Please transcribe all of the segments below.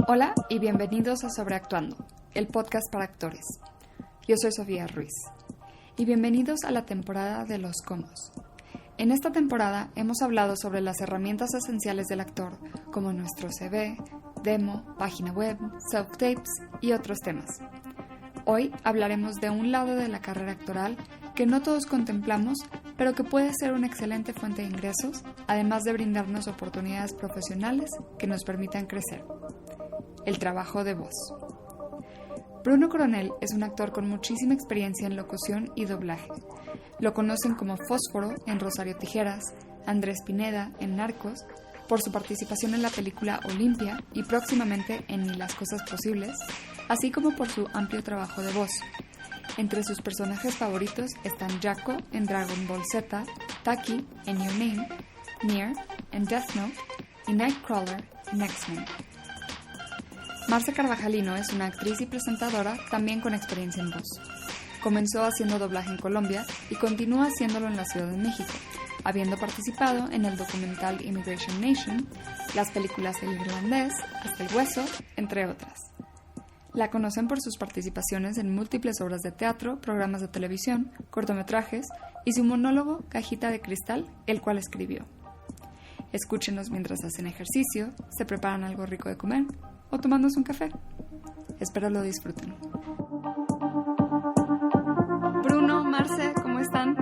Hola y bienvenidos a Sobreactuando, el podcast para actores. Yo soy Sofía Ruiz y bienvenidos a la temporada de los comos. En esta temporada hemos hablado sobre las herramientas esenciales del actor, como nuestro CV, demo, página web, self-tapes y otros temas. Hoy hablaremos de un lado de la carrera actoral que no todos contemplamos, pero que puede ser una excelente fuente de ingresos, además de brindarnos oportunidades profesionales que nos permitan crecer. El trabajo de voz. Bruno Coronel es un actor con muchísima experiencia en locución y doblaje. Lo conocen como Fósforo en Rosario Tijeras, Andrés Pineda en Narcos, por su participación en la película Olimpia y próximamente en Ni las cosas posibles, así como por su amplio trabajo de voz. Entre sus personajes favoritos están Jaco en Dragon Ball Z, Taki en Your Name, Nier en Death Note y Nightcrawler en X-Men. Marce Carvajalino es una actriz y presentadora también con experiencia en voz. Comenzó haciendo doblaje en Colombia y continúa haciéndolo en la Ciudad de México, habiendo participado en el documental Immigration Nation, las películas El Irlandés, Hasta el Hueso, entre otras. La conocen por sus participaciones en múltiples obras de teatro, programas de televisión, cortometrajes y su monólogo Cajita de Cristal, el cual escribió. Escúchenos mientras hacen ejercicio, se preparan algo rico de comer o tomándose un café. Espero lo disfruten. Bruno, Marce, ¿cómo están?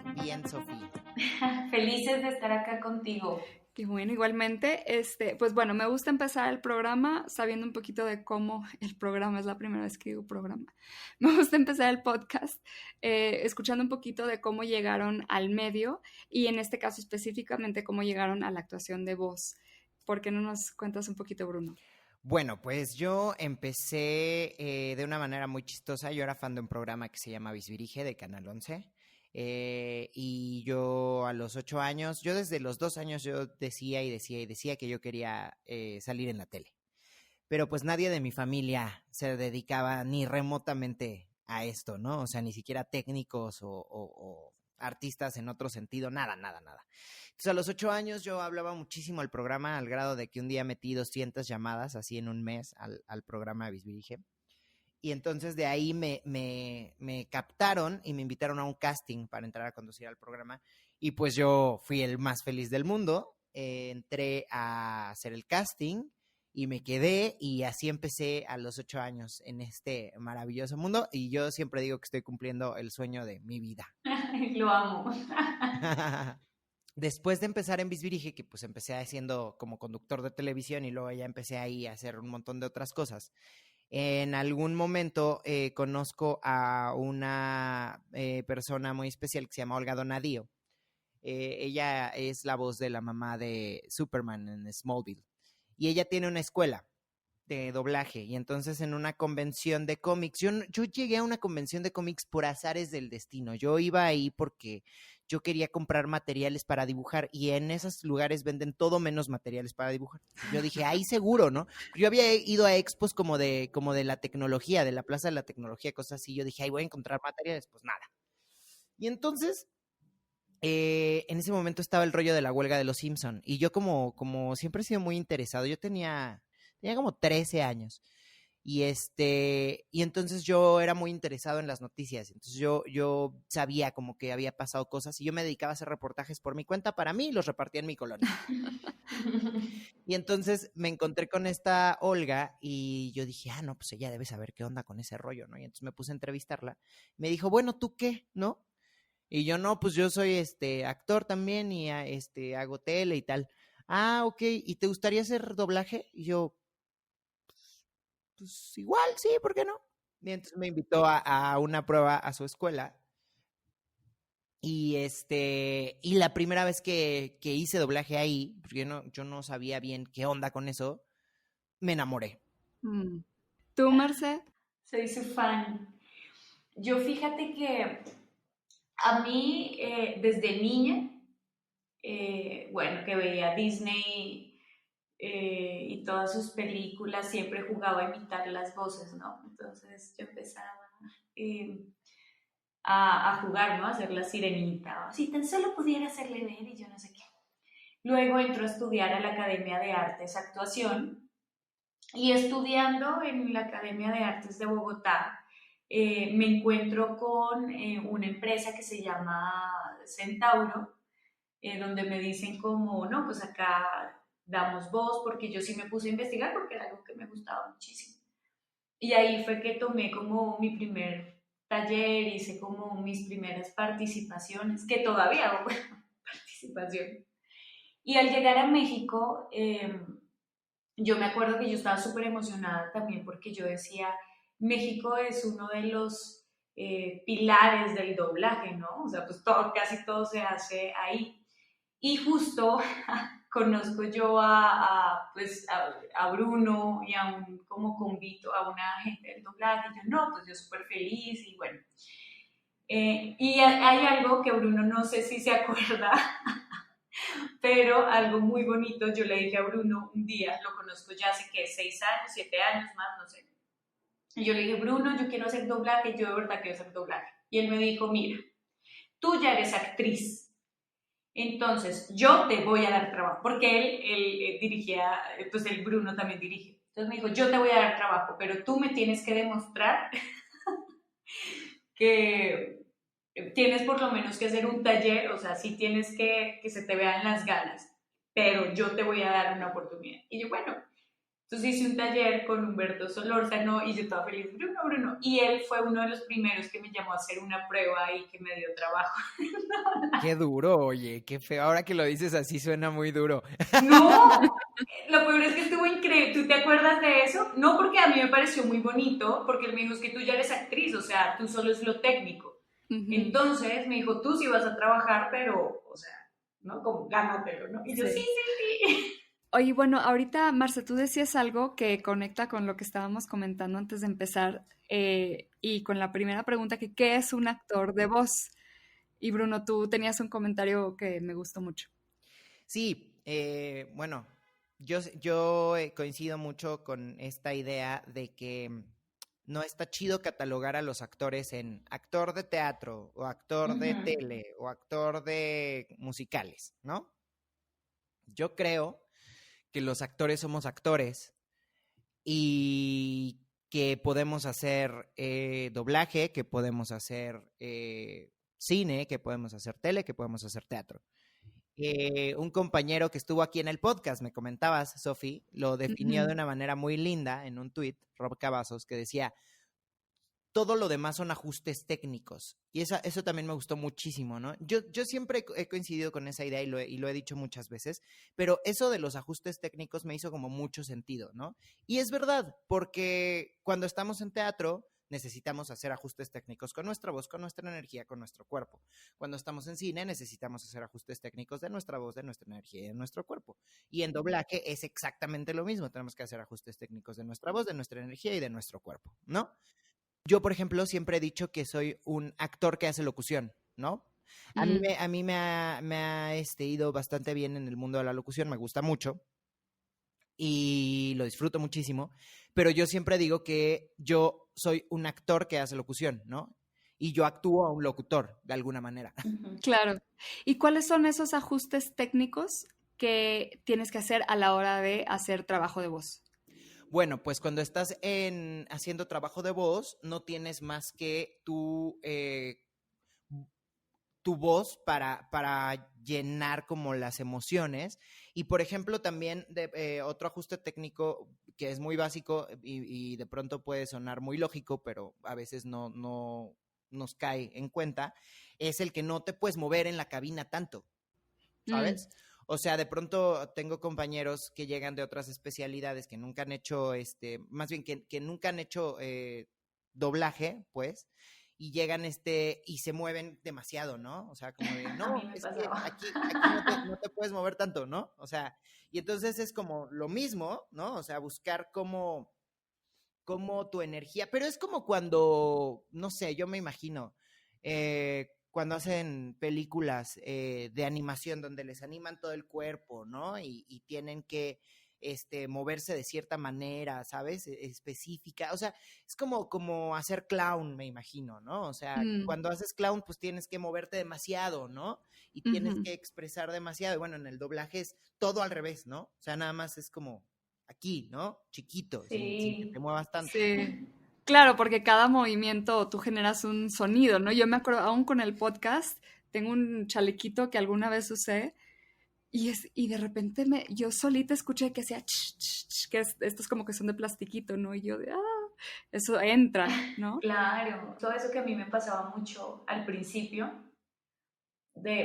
Muy bien, Sofía. Felices de estar acá contigo. Y bueno, igualmente, pues bueno, me gusta empezar el programa sabiendo un poquito de cómo el programa, es la primera vez que digo programa, me gusta empezar el podcast escuchando un poquito de cómo llegaron al medio y en este caso específicamente cómo llegaron a la actuación de voz. ¿Por qué no nos cuentas un poquito, Bruno? Bueno, pues yo empecé de una manera muy chistosa. Yo era fan de un programa que se llama Visvirige de Canal 11. Y yo a los 8 años, yo desde los 2 años yo decía que yo quería salir en la tele. Pero pues nadie de mi familia se dedicaba ni remotamente a esto, ¿no? O sea, ni siquiera técnicos o artistas en otro sentido, nada. Entonces a los 8 años yo hablaba muchísimo al programa al grado de que un día metí 200 llamadas así en un mes al programa de Visvirige. Y entonces de ahí me captaron y me invitaron a un casting para entrar a conducir al programa. Y pues yo fui el más feliz del mundo. Entré a hacer el casting y me quedé y así empecé a los 8 años en este maravilloso mundo. Y yo siempre digo que estoy cumpliendo el sueño de mi vida. Lo amo. Después de empezar en Visvirige, que pues empecé haciendo como conductor de televisión y luego ya empecé ahí a hacer un montón de otras cosas. En algún momento conozco a una persona muy especial que se llama Olga Donadío. Ella es la voz de la mamá de Superman en Smallville. Y ella tiene una escuela de doblaje. Y entonces en una convención de cómics, yo llegué a una convención de cómics por azares del destino. Yo iba ahí porque yo quería comprar materiales para dibujar y en esos lugares venden todo menos materiales para dibujar. Yo dije, ahí seguro, ¿no? Yo había ido a expos como de la tecnología, de la Plaza de la Tecnología, cosas así. Yo dije, ahí voy a encontrar materiales, pues nada. Y entonces, en ese momento estaba el rollo de la huelga de los Simpson y yo como siempre he sido muy interesado, yo tenía como 13 años. Y entonces yo era muy interesado en las noticias. Entonces yo sabía como que había pasado cosas y yo me dedicaba a hacer reportajes por mi cuenta para mí y los repartía en mi colonia. Y entonces me encontré con esta Olga y yo dije, no, pues ella debe saber qué onda con ese rollo, ¿no? Y entonces me puse a entrevistarla. Me dijo, bueno, ¿tú qué? ¿No? Y yo, no, pues yo soy actor también y hago tele y tal. Ah, ok. ¿Y te gustaría hacer doblaje? Y yo, pues igual, sí, ¿por qué no? Y entonces me invitó a una prueba a su escuela. Y y la primera vez que hice doblaje ahí, porque yo no sabía bien qué onda con eso, me enamoré. ¿Tú, Marce? Soy su fan. Yo fíjate que a mí, desde niña, bueno, que veía Disney y todas sus películas, siempre jugaba a imitar las voces, ¿no? Entonces yo empezaba eh, a jugar, ¿no? A hacer la sirenita. Si tan solo pudiera hacerle ver y yo no sé qué. Luego entró a estudiar a la Academia de Artes Actuación Y estudiando en la Academia de Artes de Bogotá, me encuentro con una empresa que se llama Centauro, donde me dicen como, no, pues acá damos voz, porque yo sí me puse a investigar porque era algo que me gustaba muchísimo. Y ahí fue que tomé como mi primer taller, hice como mis primeras participaciones, que todavía hago participación. Y al llegar a México, yo me acuerdo que yo estaba súper emocionada también porque yo decía, México es uno de los pilares del doblaje, ¿no? O sea, pues todo, casi todo se hace ahí. Y justo conozco yo pues a Bruno y a un como convito, a una gente del doblaje, y yo no, pues yo súper feliz y bueno. Y hay algo que Bruno no sé si se acuerda, pero algo muy bonito, yo le dije a Bruno un día, lo conozco ya hace que 6 años, 7 años más, no sé. Y yo le dije, Bruno, yo quiero hacer doblaje, yo de verdad quiero hacer doblaje. Y él me dijo, mira, tú ya eres actriz, entonces yo te voy a dar trabajo, porque él dirigía, pues el Bruno también dirige. Entonces me dijo, yo te voy a dar trabajo, pero tú me tienes que demostrar que tienes por lo menos que hacer un taller, o sea, sí tienes que se te vean las ganas, pero yo te voy a dar una oportunidad. Y yo, bueno, entonces hice un taller con Humberto Solórzano y yo estaba feliz, Bruno, Bruno. Y él fue uno de los primeros que me llamó a hacer una prueba y que me dio trabajo. Qué duro, oye, qué feo. Ahora que lo dices así suena muy duro. No, lo peor es que estuvo increíble. ¿Tú te acuerdas de eso? No, porque a mí me pareció muy bonito, porque él me dijo, es que tú ya eres actriz, o sea, tú solo es lo técnico. Ujú. Entonces me dijo, tú sí vas a trabajar, pero, o sea, ¿no? Como gánatelo, ¿no? Y yo, sí, Sí. sí, sí. Oye, bueno, ahorita, Marce, tú decías algo que conecta con lo que estábamos comentando antes de empezar y con la primera pregunta, que ¿qué es un actor de voz? Y Bruno, tú tenías un comentario que me gustó mucho. Sí, bueno, yo coincido mucho con esta idea de que no está chido catalogar a los actores en actor de teatro o actor de Ujú. tele o actor de musicales, ¿no? Yo creo que los actores somos actores y que podemos hacer doblaje, que podemos hacer cine, que podemos hacer tele, que podemos hacer teatro. Un compañero que estuvo aquí en el podcast, me comentabas, Sofi, lo definió de Ujú. una manera muy linda en un tuit, Rob Cavazos, que decía, todo lo demás son ajustes técnicos. Y eso también me gustó muchísimo, ¿no? Yo siempre he coincidido con esa idea y lo he dicho muchas veces, pero eso de los ajustes técnicos me hizo como mucho sentido, ¿no? Y es verdad, porque cuando estamos en teatro necesitamos hacer ajustes técnicos con nuestra voz, con nuestra energía, con nuestro cuerpo. Cuando estamos en cine necesitamos hacer ajustes técnicos de nuestra voz, de nuestra energía y de nuestro cuerpo. Y en doblaje es exactamente lo mismo, tenemos que hacer ajustes técnicos de nuestra voz, de nuestra energía y de nuestro cuerpo, ¿no? Yo, por ejemplo, siempre he dicho que soy un actor que hace locución, ¿no? Mm, A mí me ha ido bastante bien en el mundo de la locución, me gusta mucho y lo disfruto muchísimo, pero yo siempre digo que yo soy un actor que hace locución, ¿no? Y yo actúo a un locutor, de alguna manera. Ujú. claro. ¿Y cuáles son esos ajustes técnicos que tienes que hacer a la hora de hacer trabajo de voz? Bueno, pues cuando estás haciendo trabajo de voz, no tienes más que tu voz para llenar como las emociones. Y por ejemplo, también otro ajuste técnico que es muy básico y de pronto puede sonar muy lógico, pero a veces no nos cae en cuenta, es el que no te puedes mover en la cabina tanto, Mm, ¿sabes? O sea, de pronto tengo compañeros que llegan de otras especialidades que nunca han hecho, más bien que nunca han hecho doblaje, pues, y llegan y se mueven demasiado, ¿no? O sea, como de, A mí no, me es que pasaba. aquí no te puedes mover tanto, ¿no? O sea, y entonces es como lo mismo, ¿no? O sea, buscar cómo tu energía, pero es como cuando, no sé, yo me imagino, cuando hacen películas de animación donde les animan todo el cuerpo, ¿no? Y tienen que moverse de cierta manera, ¿sabes? Específica. O sea, es como hacer clown, me imagino, ¿no? O sea, mm, cuando haces clown, pues tienes que moverte demasiado, ¿no? Y tienes ujú. que expresar demasiado. Y bueno, en el doblaje es todo al revés, ¿no? O sea, nada más es como aquí, ¿no? Chiquito, sin que te Sí. muevas tanto. Sí. Claro, porque cada movimiento tú generas un sonido, ¿no? Yo me acuerdo, aún con el podcast, tengo un chalequito que alguna vez usé y de repente yo solita escuché que hacía que estos como que son de plastiquito, ¿no? Y yo de, eso entra, ¿no? Claro, todo eso que a mí me pasaba mucho al principio,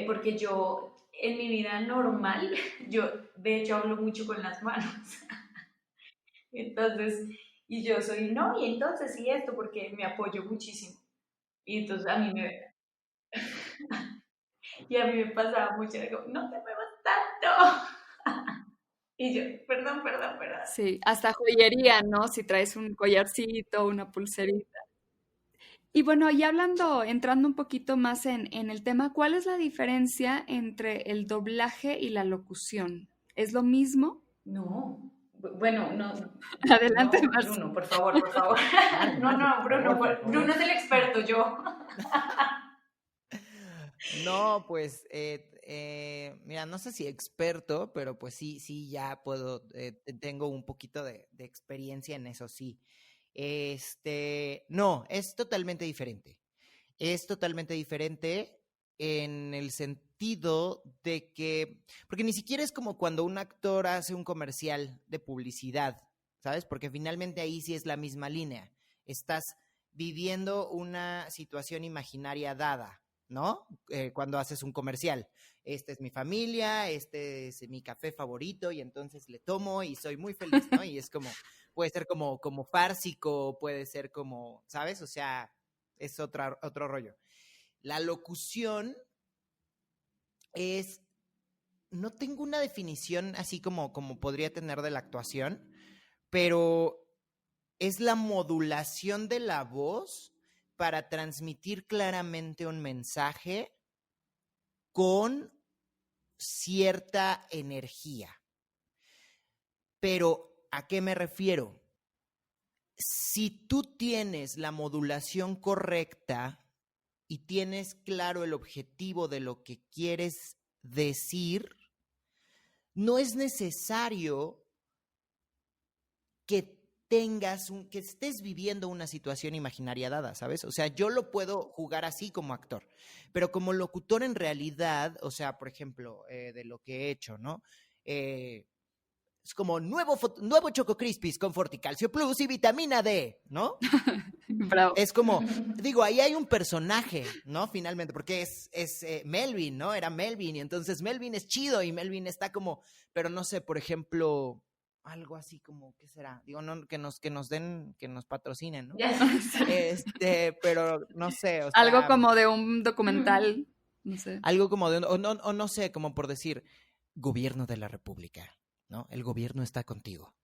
porque yo en mi vida normal, yo de hecho hablo mucho con las manos. Entonces, y yo soy, no, y entonces, y esto, porque me apoyo muchísimo. Y entonces y a mí me pasaba mucho, era como, no te muevas tanto. Y yo, perdón, perdón, perdón. Sí, hasta joyería, ¿no? Si traes un collarcito, una pulserita. Y bueno, y hablando, entrando un poquito más en el tema, ¿cuál es la diferencia entre el doblaje y la locución? ¿Es lo mismo? No, bueno, no, Adelante, no, Marce. Bruno, por favor, por favor. Marce, No, Marce, no, por Bruno, favor, por Bruno favor. es el experto, yo. No, pues, mira, no sé si experto, pero pues sí, sí, ya puedo, tengo un poquito de experiencia en eso, sí. No, es totalmente diferente. Es totalmente diferente en el sentido de que, porque ni siquiera es como cuando un actor hace un comercial de publicidad, ¿sabes? Porque finalmente ahí sí es la misma línea. Estás viviendo una situación imaginaria dada, ¿no? Cuando haces un comercial. Esta es mi familia, este es mi café favorito y entonces le tomo y soy muy feliz, ¿no? Y es como, puede ser como fársico, puede ser como, ¿sabes? O sea, es otro rollo. La locución es, no tengo una definición así como podría tener de la actuación, pero es la modulación de la voz para transmitir claramente un mensaje con cierta energía. Pero, ¿a qué me refiero? Si tú tienes la modulación correcta y tienes claro el objetivo de lo que quieres decir, no es necesario que que estés viviendo una situación imaginaria dada, ¿sabes? O sea, yo lo puedo jugar así como actor, pero como locutor en realidad, o sea, por ejemplo, de lo que he hecho, ¿no? Es como nuevo Choco Crispies con Forticalcio Plus y vitamina D, ¿no? Bravo. Es como, digo, ahí hay un personaje, ¿no? Finalmente, porque es Melvin, ¿no? Era Melvin, y entonces Melvin es chido y Melvin está como, pero no sé, por ejemplo, algo así como, ¿qué será? Digo, no, que nos den, que nos patrocinen, ¿no? Ya sé. Pero no sé, o Algo sea, como de un documental, no sé. algo como de, o no sé, como por decir, gobierno de la República, ¿no? El gobierno está contigo.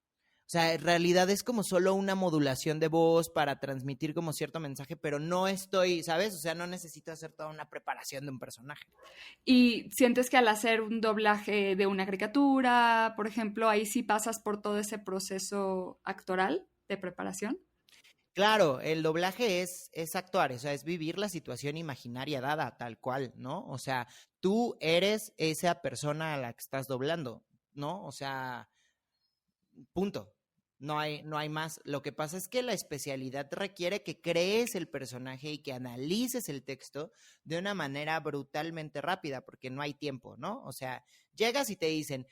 O sea, en realidad es como solo una modulación de voz para transmitir como cierto mensaje, pero no estoy, ¿sabes? O sea, no necesito hacer toda una preparación de un personaje. Y sientes que al hacer un doblaje de una caricatura, por ejemplo, ahí sí pasas por todo ese proceso actoral de preparación. Claro, el doblaje es actuar, o sea, es vivir la situación imaginaria dada, tal cual, ¿no? O sea, tú eres esa persona a la que estás doblando, ¿no? O sea, punto. No hay más. Lo que pasa es que la especialidad requiere que crees el personaje y que analices el texto de una manera brutalmente rápida, porque no hay tiempo, ¿no? O sea, llegas y te dicen,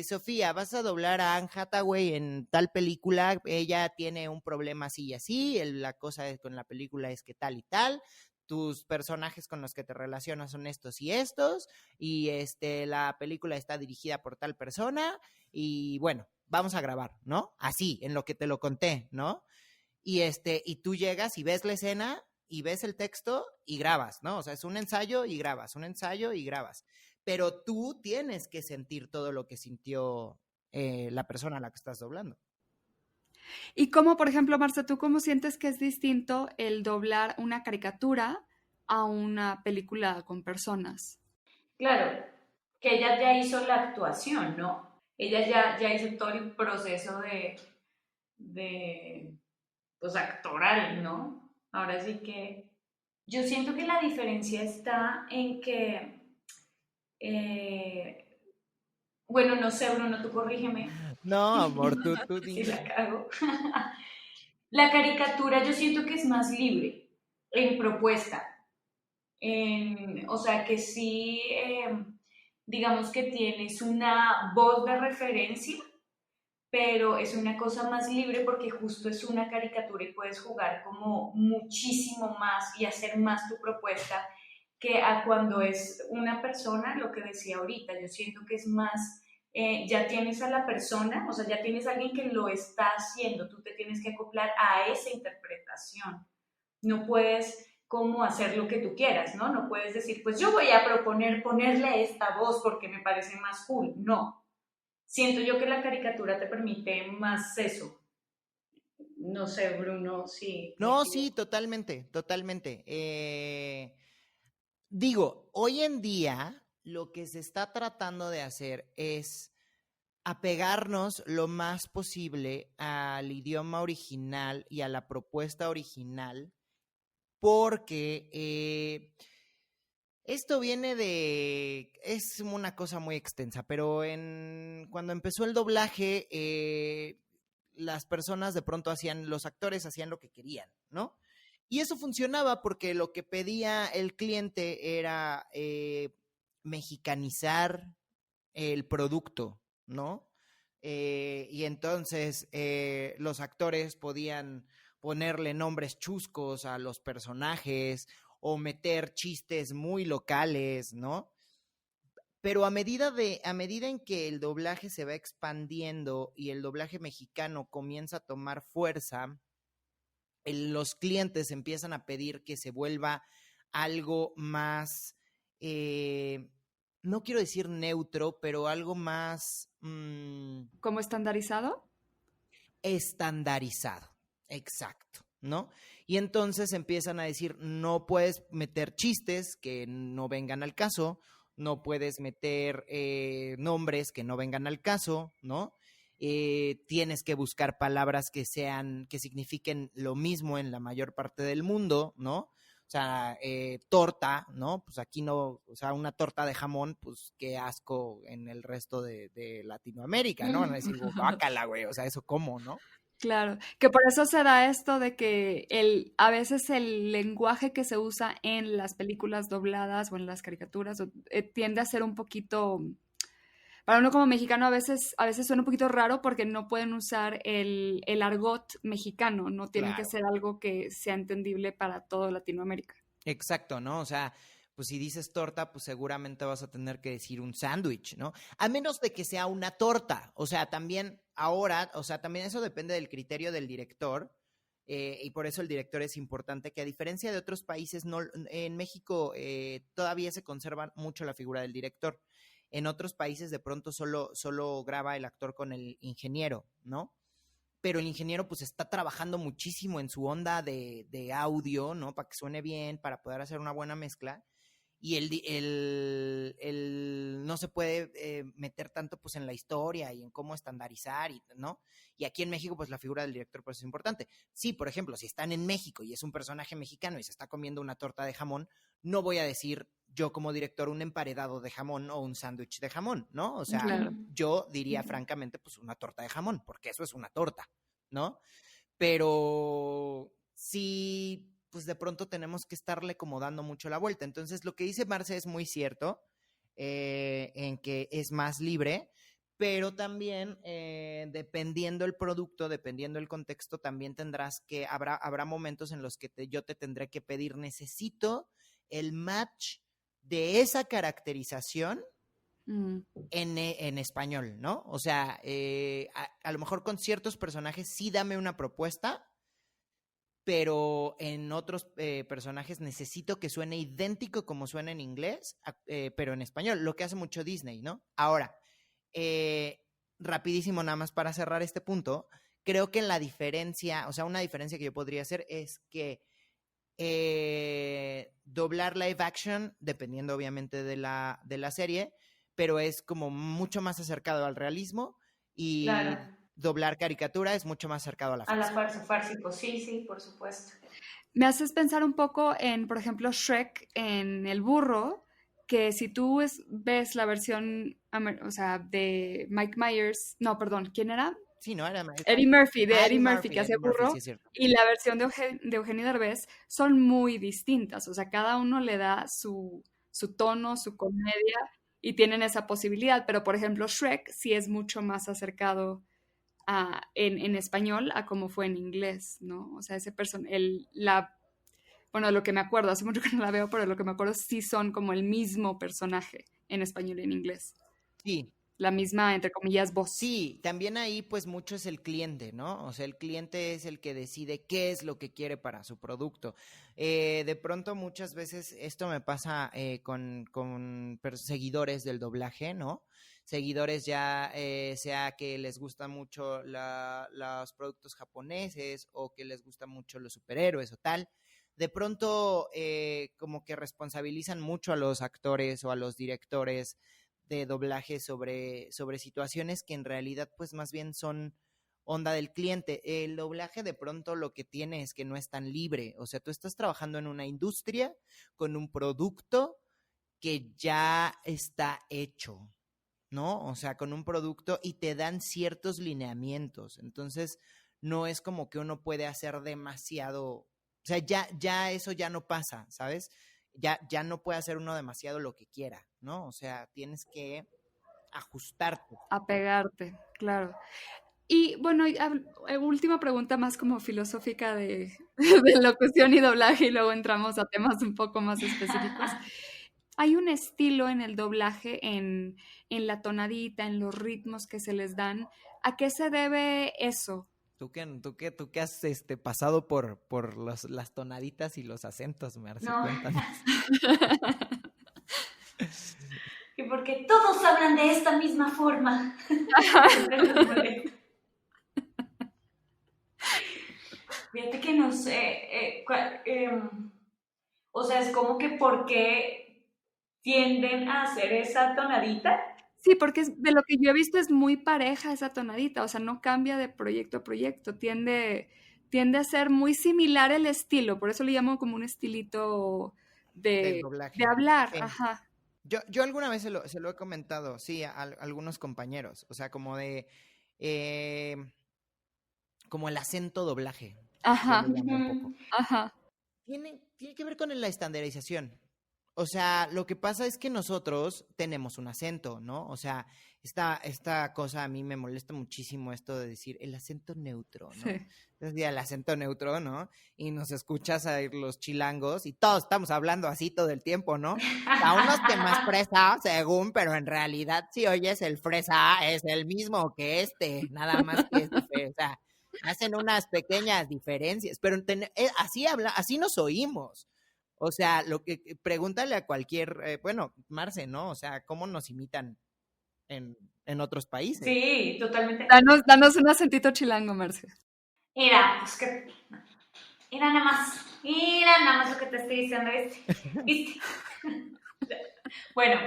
Sofía, vas a doblar a Anne Hathaway en tal película, ella tiene un problema así y así, la cosa con la película es que tal y tal, tus personajes con los que te relacionas son estos y estos, y la película está dirigida por tal persona, y bueno, vamos a grabar, ¿no? Así, en lo que te lo conté, ¿no? Y tú llegas y ves la escena y ves el texto y grabas, ¿no? O sea, es un ensayo y grabas, un ensayo y grabas. Pero tú tienes que sentir todo lo que sintió la persona a la que estás doblando. Y cómo, por ejemplo, Marta, ¿tú cómo sientes que es distinto el doblar una caricatura a una película con personas? Claro, que ella ya hizo la actuación, ¿no? Ella ya hizo todo el proceso de pues, actoral, ¿no? Ahora sí que yo siento que la diferencia está en que eh, Bueno, no sé, Bruno, tú corrígeme No, amor, tú si la dime. cago. La caricatura yo siento que es más libre en propuesta. O sea, que sí, digamos que tienes una voz de referencia, pero es una cosa más libre porque justo es una caricatura y puedes jugar como muchísimo más y hacer más tu propuesta que a cuando es una persona, lo que decía ahorita, yo siento que es más, ya tienes a la persona, o sea, ya tienes a alguien que lo está haciendo, tú te tienes que acoplar a esa interpretación. No puedes como hacer lo que tú quieras, ¿no? No puedes decir, pues yo voy a proponer ponerle esta voz porque me parece más cool. No. Siento yo que la caricatura te permite más eso. No sé, Bruno, si me No, sí, equivoco. totalmente, totalmente. Digo, hoy en día lo que se está tratando de hacer es apegarnos lo más posible al idioma original y a la propuesta original, porque esto viene es una cosa muy extensa, pero cuando empezó el doblaje, las personas de pronto los actores hacían lo que querían, ¿no? Y eso funcionaba porque lo que pedía el cliente era mexicanizar el producto, ¿no? Y entonces los actores podían ponerle nombres chuscos a los personajes o meter chistes muy locales, ¿no? Pero a medida en que el doblaje se va expandiendo y el doblaje mexicano comienza a tomar fuerza, los clientes empiezan a pedir que se vuelva algo más, no quiero decir neutro, pero algo más ¿Como estandarizado? estandarizado. Exacto, ¿no? Y entonces empiezan a decir, no puedes meter chistes que no vengan al caso, no puedes meter nombres que no vengan al caso, ¿no? Tienes que buscar palabras que signifiquen lo mismo en la mayor parte del mundo, ¿no? O sea, torta, ¿no? Pues aquí no, o sea, una torta de jamón, pues qué asco en el resto de Latinoamérica, ¿no? Van a decir, guácala, güey, o sea, eso cómo, ¿no? Claro, que por eso se da esto de que a veces el lenguaje que se usa en las películas dobladas o en las caricaturas tiende a ser un poquito, para uno como mexicano a veces suena un poquito raro porque no pueden usar el argot mexicano, no tiene que Claro. ser algo que sea entendible para todo Latinoamérica. Exacto, ¿no? O sea, pues si dices torta, pues seguramente vas a tener que decir un sándwich, ¿no? A menos de que sea una torta. O sea, también ahora, o sea, también eso depende del criterio del director. Y por eso el director es importante, que a diferencia de otros países, no, en México todavía se conserva mucho la figura del director. En otros países de pronto solo graba el actor con el ingeniero, ¿no? Pero el ingeniero pues está trabajando muchísimo en su onda de audio, ¿no? Para que suene bien, para poder hacer una buena mezcla. Y no se puede meter tanto pues en la historia y en cómo estandarizar, ¿no? Y aquí en México pues la figura del director pues es importante. Sí, por ejemplo, si están en México y es un personaje mexicano y se está comiendo una torta de jamón, no voy a decir yo como director un emparedado de jamón o un sándwich de jamón, ¿no? O sea, Claro. yo diría francamente pues una torta de jamón, porque eso es una torta, ¿no? Pero sí, pues de pronto tenemos que estarle como dando mucho la vuelta. Entonces, lo que dice Marce es muy cierto, en que es más libre, pero también dependiendo el producto, dependiendo el contexto, también habrá momentos en los que yo te tendré que pedir, necesito el match de esa caracterización Mm. en español, ¿no? O sea, a lo mejor con ciertos personajes sí dame una propuesta, pero en otros personajes necesito que suene idéntico como suena en inglés, pero en español, lo que hace mucho Disney, ¿no? Ahora, rapidísimo nada más para cerrar este punto, creo que la diferencia, o sea, una diferencia que yo podría hacer es que doblar live action, dependiendo obviamente de la serie, pero es como mucho más acercado al realismo, Claro, y doblar caricatura es mucho más acercado a la a la farsa. farsa, fársico, sí, sí, por supuesto. Me haces pensar un poco en, por ejemplo, Shrek en El Burro, que si tú ves la versión, o sea, de Mike Myers, no, perdón, ¿quién era? Sí, ¿no? Era Eddie Murphy, de Eddie Murphy que hace Eddie Murphy, burro, sí es cierto. y la versión de Eugenio Derbez son muy distintas, o sea, cada uno le da su tono, su comedia, y tienen esa posibilidad, pero por ejemplo Shrek sí es mucho más acercado en español a como fue en inglés, ¿no? O sea, ese bueno, lo que me acuerdo, hace mucho que no la veo, pero lo que me acuerdo sí son como el mismo personaje en español y en inglés. Sí, La misma, entre comillas, voz. sí, también ahí pues mucho es el cliente, ¿no? O sea, el cliente es el que decide qué es lo que quiere para su producto. De pronto muchas veces esto me pasa con seguidores del doblaje, ¿no? Seguidores ya sea que les gusta mucho los productos japoneses o que les gusta mucho los superhéroes o tal. De pronto como que responsabilizan mucho a los actores o a los directores de doblaje sobre situaciones que en realidad pues más bien son onda del cliente. El doblaje de pronto lo que tiene es que no es tan libre, o sea, tú estás trabajando en una industria con un producto que ya está hecho, ¿no? O sea, con un producto y te dan ciertos lineamientos, entonces no es como que uno puede hacer demasiado, o sea, ya eso ya no pasa, ¿sabes? Ya no puede hacer uno demasiado lo que quiera, ¿no? O sea, tienes que ajustarte. Apegarte, claro. Y bueno, última pregunta más como filosófica de locución y doblaje y luego entramos a temas un poco más específicos. Hay un estilo en el doblaje, en la tonadita, en los ritmos que se les dan. ¿A qué se debe eso? ¿Tú qué has pasado por las tonaditas y los acentos, Marce? No, Cuéntanos. que porque todos hablan de esta misma forma. Siempre nos molesta. Fíjate que no sé, o sea, es como que por qué tienden a hacer esa tonadita. Sí, porque de lo que yo he visto es muy pareja esa tonadita, o sea, no cambia de proyecto a proyecto, tiende a ser muy similar el estilo, por eso le llamo como un estilito Del de doblaje. hablar, Sí. ajá. Yo alguna vez se lo he comentado, sí, a algunos compañeros, o sea, como de, eh, como el acento doblaje, yo Ajá, le llamo un poco. ajá, Tiene que ver con la estandarización. O sea, lo que pasa es que nosotros tenemos un acento, ¿no? O sea, esta cosa a mí me molesta muchísimo esto de decir el acento neutro, ¿no? sí. Entonces, ya el acento neutro, ¿no? Y nos escuchas a ir los chilangos y todos estamos hablando así todo el tiempo, ¿no? O sea, unos que más fresa, según, pero en realidad si oyes el fresa es el mismo que nada más que es diferente, o sea, hacen unas pequeñas diferencias, pero así nos oímos. O sea, pregúntale a cualquier, bueno, Marce, ¿no? O sea, ¿cómo nos imitan en otros países? Sí, totalmente. Danos un acentito chilango, Merce. Mira, pues que. Mira nada más lo que te estoy diciendo, ¿viste? Bueno,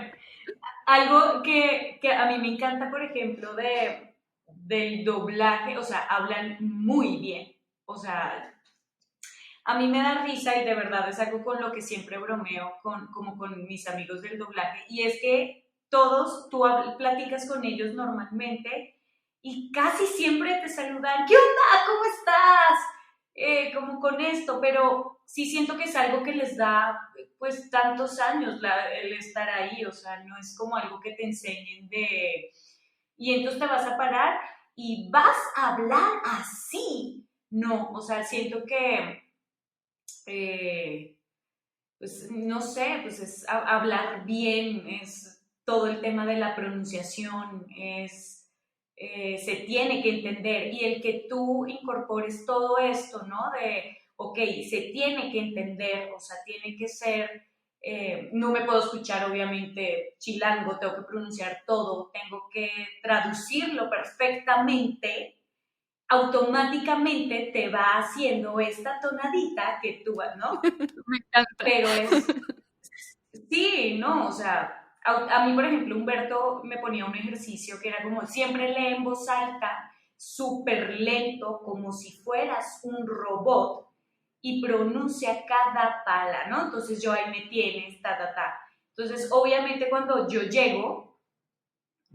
algo que a mí me encanta, por ejemplo, del doblaje, o sea, hablan muy bien. O sea, a mí me da risa y de verdad es algo con lo que siempre bromeo como con mis amigos del doblaje. Y es que todos, tú platicas con ellos normalmente y casi siempre te saludan. ¿Qué onda? ¿Cómo estás? Como con esto, pero sí siento que es algo que les da pues tantos años el estar ahí, o sea, no es como algo que te enseñen de... Y entonces te vas a parar y vas a hablar así. No, o sea, siento que pues no sé, pues es hablar bien, es todo el tema de la pronunciación, se tiene que entender y el que tú incorpores todo esto, ¿no? De, ok, se tiene que entender, o sea, tiene que ser, no me puedo escuchar obviamente chilango, tengo que pronunciar todo, tengo que traducirlo perfectamente, automáticamente te va haciendo esta tonadita que tú, ¿no? Me encanta. Pero sí, ¿no? O sea, a mí, por ejemplo, Humberto me ponía un ejercicio que era como siempre lee en voz alta, súper lento, como si fueras un robot y pronuncia cada pala, ¿no? Entonces yo ahí me tienes, ta, ta, ta. Entonces, obviamente cuando yo llego,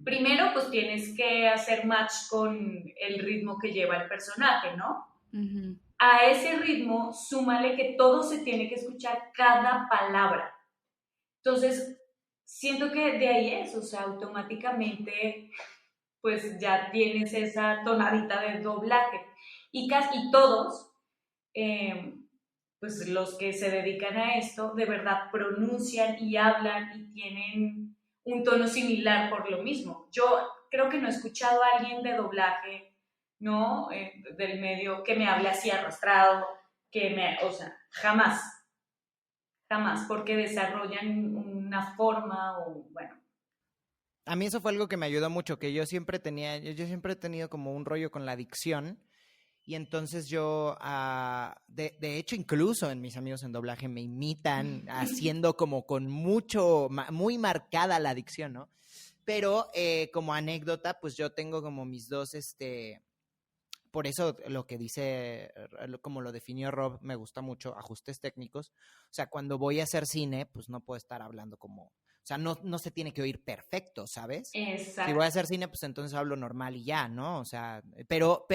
primero pues tienes que hacer match con el ritmo que lleva el personaje, ¿no? Ujú. A ese ritmo, súmale que todo se tiene que escuchar cada palabra. Entonces, siento que de ahí es, o sea, automáticamente pues ya tienes esa tonadita de doblaje. Y casi todos, eh, pues los que se dedican a esto, de verdad pronuncian y hablan y tienen un tono similar por lo mismo. Yo creo que no he escuchado a alguien de doblaje, ¿no? Del medio que me hable así arrastrado, o sea, jamás, jamás, porque desarrollan una forma o, bueno. A mí eso fue algo que me ayudó mucho, que yo siempre he tenido como un rollo con la dicción. Y entonces yo, de hecho, incluso en mis amigos en doblaje me imitan haciendo como con muy marcada la dicción, ¿no? Pero como anécdota, pues yo tengo como mis dos, por eso lo que dice, como lo definió Rob, me gusta mucho, ajustes técnicos. O sea, cuando voy a hacer cine, pues no puedo estar hablando como, o sea, no se tiene que oír perfecto, ¿sabes? Si voy a Exacto. hacer cine, pues entonces hablo normal y ya, ¿no? O sea, pero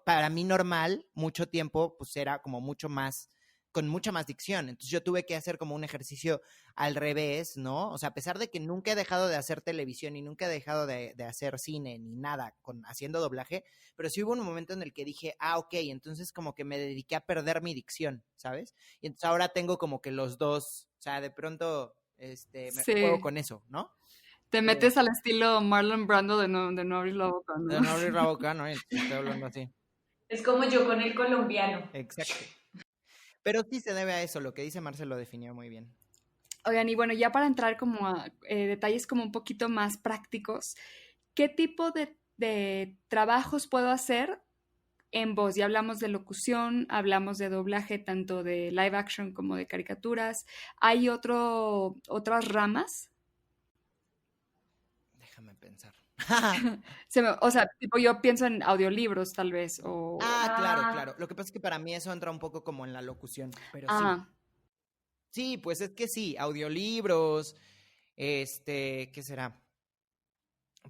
para mí normal, mucho tiempo, pues era como con mucha más dicción. Entonces yo tuve que hacer como un ejercicio al revés, ¿no? O sea, a pesar de que nunca he dejado de hacer televisión y nunca he dejado de hacer cine ni nada haciendo doblaje, pero sí hubo un momento en el que dije, ok, entonces como que me dediqué a perder mi dicción, ¿sabes? Y entonces ahora tengo como que los dos, o sea, de pronto me juego Sí. con eso, ¿no? Te Eh, metes al estilo Marlon Brando de no abrir la boca, de ¿no? no abrir la boca, ¿no? Y entonces estoy hablando así. Es como yo con el colombiano. Exacto. Pero sí se debe a eso, lo que dice Marcelo lo definió muy bien. Oigan, y bueno, ya para entrar como a detalles como un poquito más prácticos, ¿qué tipo de trabajos puedo hacer en voz? Ya hablamos de locución, hablamos de doblaje tanto de live action como de caricaturas. ¿Hay otras ramas? Déjame pensar. O sea, tipo yo pienso en audiolibros tal vez, o... Claro, Ah, claro. Lo que pasa es que para mí eso entra un poco como en la locución, pero sí. Ah, Sí, pues es que sí, audiolibros, ¿qué será?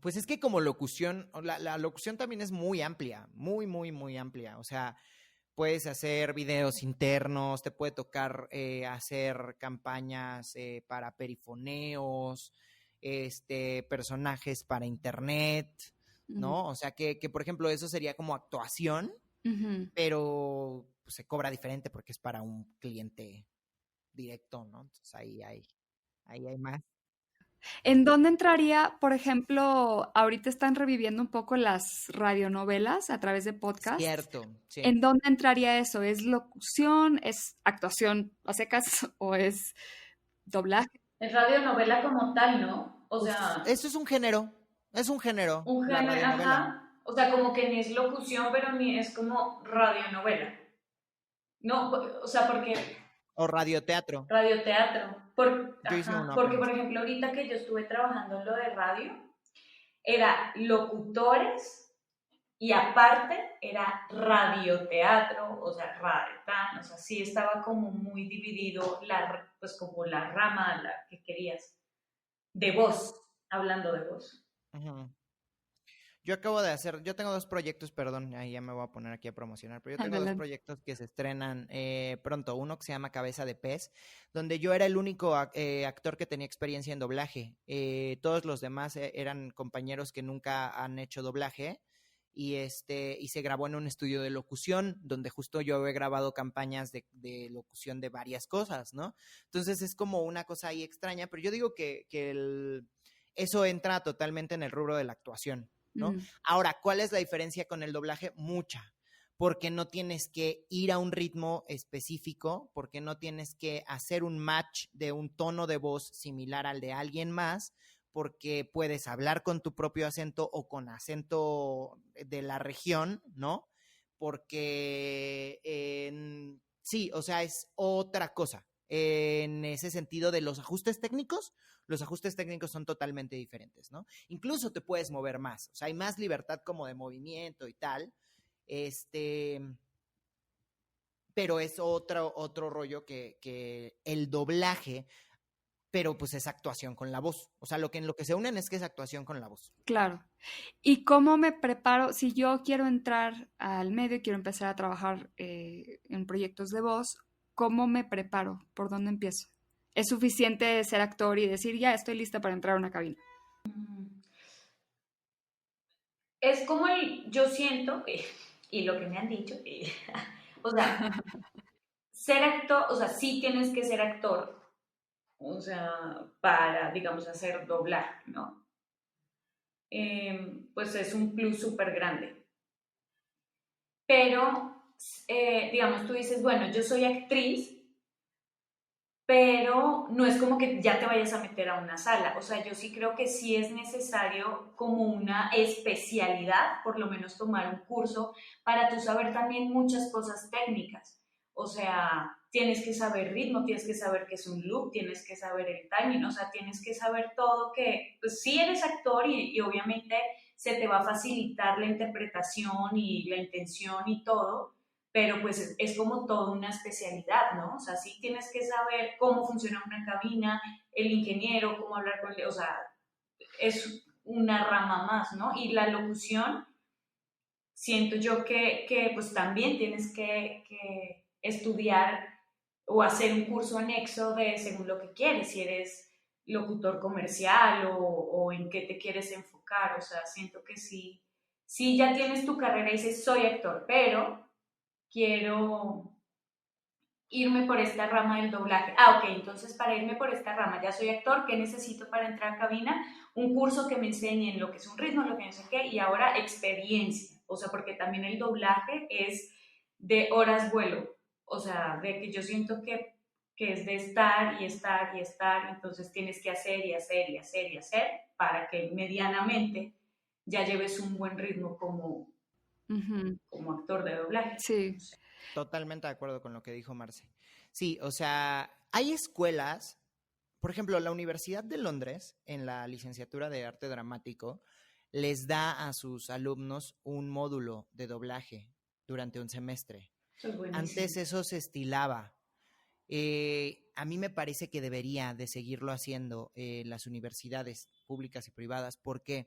Pues es que como locución, la locución también es muy amplia, muy, muy, muy amplia. O sea, puedes hacer videos internos, te puede tocar hacer campañas para perifoneos, personajes para internet, ujú, ¿no? O sea, que por ejemplo eso sería como actuación, ujú. pero pues, se cobra diferente porque es para un cliente directo, ¿no? Entonces ahí hay más. ¿En dónde entraría, por ejemplo, ahorita están reviviendo un poco las radionovelas a través de podcasts? Cierto, sí. ¿En dónde entraría eso? ¿Es locución? ¿Es actuación a secas? ¿O es doblaje? es radionovela como tal, ¿no? O Pues sea, eso es un género, un la género, radionovela. ajá. O sea, como que ni es locución, pero ni es como radionovela. No, o sea, porque O radioteatro. radioteatro. Yo hice uno Porque, por apenas. ejemplo, ahorita que yo estuve trabajando en lo de radio, era locutores y aparte era radioteatro, o sea, o sea, sí estaba como muy dividido pues como la rama la que querías, de voz, hablando de voz. Ujú. Yo tengo dos proyectos, perdón, ahí ya me voy a poner aquí a promocionar, pero yo tengo dos Adelante. proyectos que se estrenan pronto. Uno que se llama Cabeza de Pez, donde yo era el único actor que tenía experiencia en doblaje. Todos los demás eran compañeros que nunca han hecho doblaje. Y se grabó en un estudio de locución, donde justo yo he grabado campañas de locución de varias cosas, ¿no? Entonces es como una cosa ahí extraña, pero yo digo que eso entra totalmente en el rubro de la actuación, ¿no? Mm, Ahora, ¿cuál es la diferencia con el doblaje? Mucha, porque no tienes que ir a un ritmo específico, porque no tienes que hacer un match de un tono de voz similar al de alguien más, porque puedes hablar con tu propio acento o con acento de la región, ¿no? Porque sí, o sea, es otra cosa. En ese sentido de los ajustes técnicos son totalmente diferentes, ¿no? Incluso te puedes mover más, o sea, hay más libertad como de movimiento y tal, este, pero es otro rollo que el doblaje pero pues es actuación con la voz. O sea, en lo que se unen es que es actuación con la voz. Claro. ¿Y cómo me preparo? Si yo quiero entrar al medio y quiero empezar a trabajar en proyectos de voz, ¿cómo me preparo? ¿Por dónde empiezo? ¿Es suficiente ser actor y decir, ya estoy lista para entrar a una cabina? Es como yo siento, y lo que me han dicho, o sea, ser actor, o sea, sí tienes que ser actor, o sea, para, digamos, hacer doblar, ¿no? Pues es un plus súper grande. Pero, digamos, tú dices, bueno, yo soy actriz, pero no es como que ya te vayas a meter a una sala. O sea, yo sí creo que sí es necesario como una especialidad, por lo menos tomar un curso para tú saber también muchas cosas técnicas. O sea, tienes que saber ritmo, tienes que saber qué es un loop, tienes que saber el timing, o sea, tienes que saber todo que, pues sí eres actor y obviamente se te va a facilitar la interpretación y la intención y todo, pero pues es como toda una especialidad, ¿no? O sea, sí tienes que saber cómo funciona una cabina, el ingeniero, cómo hablar con él, o sea, es una rama más, ¿no? Y la locución, siento yo que pues también tienes que estudiar o hacer un curso anexo de según lo que quieres, si eres locutor comercial o en qué te quieres enfocar, o sea, siento que sí, sí ya tienes tu carrera y dices, soy actor, pero quiero irme por esta rama del doblaje. Ah, ok, entonces para irme por esta rama, ya soy actor, ¿qué necesito para entrar a cabina? Un curso que me enseñe lo que es un ritmo, lo que no sé qué, y ahora experiencia, o sea, porque también el doblaje es de horas vuelo, o sea, de que yo siento que es de estar y estar y estar, entonces tienes que hacer y hacer y hacer y hacer para que medianamente ya lleves un buen ritmo Ujú. como actor de doblaje. Sí, No sé. Totalmente de acuerdo con lo que dijo Marce. Sí, o sea, hay escuelas, por ejemplo, la Universidad de Londres, en la licenciatura de arte dramático, les da a sus alumnos un módulo de doblaje durante un semestre. Eso es buenísimo. Antes eso se estilaba. A mí me parece que debería de seguirlo haciendo las universidades públicas y privadas porque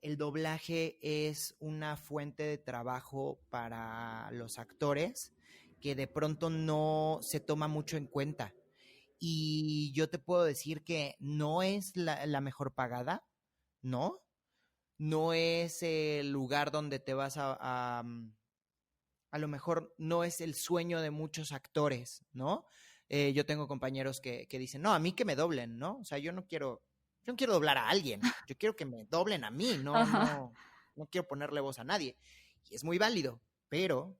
el doblaje es una fuente de trabajo para los actores que de pronto no se toma mucho en cuenta. Y yo te puedo decir que no es la mejor pagada, ¿no? No es el lugar donde te vas a lo mejor no es el sueño de muchos actores, ¿no? Yo tengo compañeros que dicen, no, a mí que me doblen, ¿no? O sea, yo no quiero doblar a alguien, yo quiero que me doblen a mí, ajá, no quiero ponerle voz a nadie. Y es muy válido, pero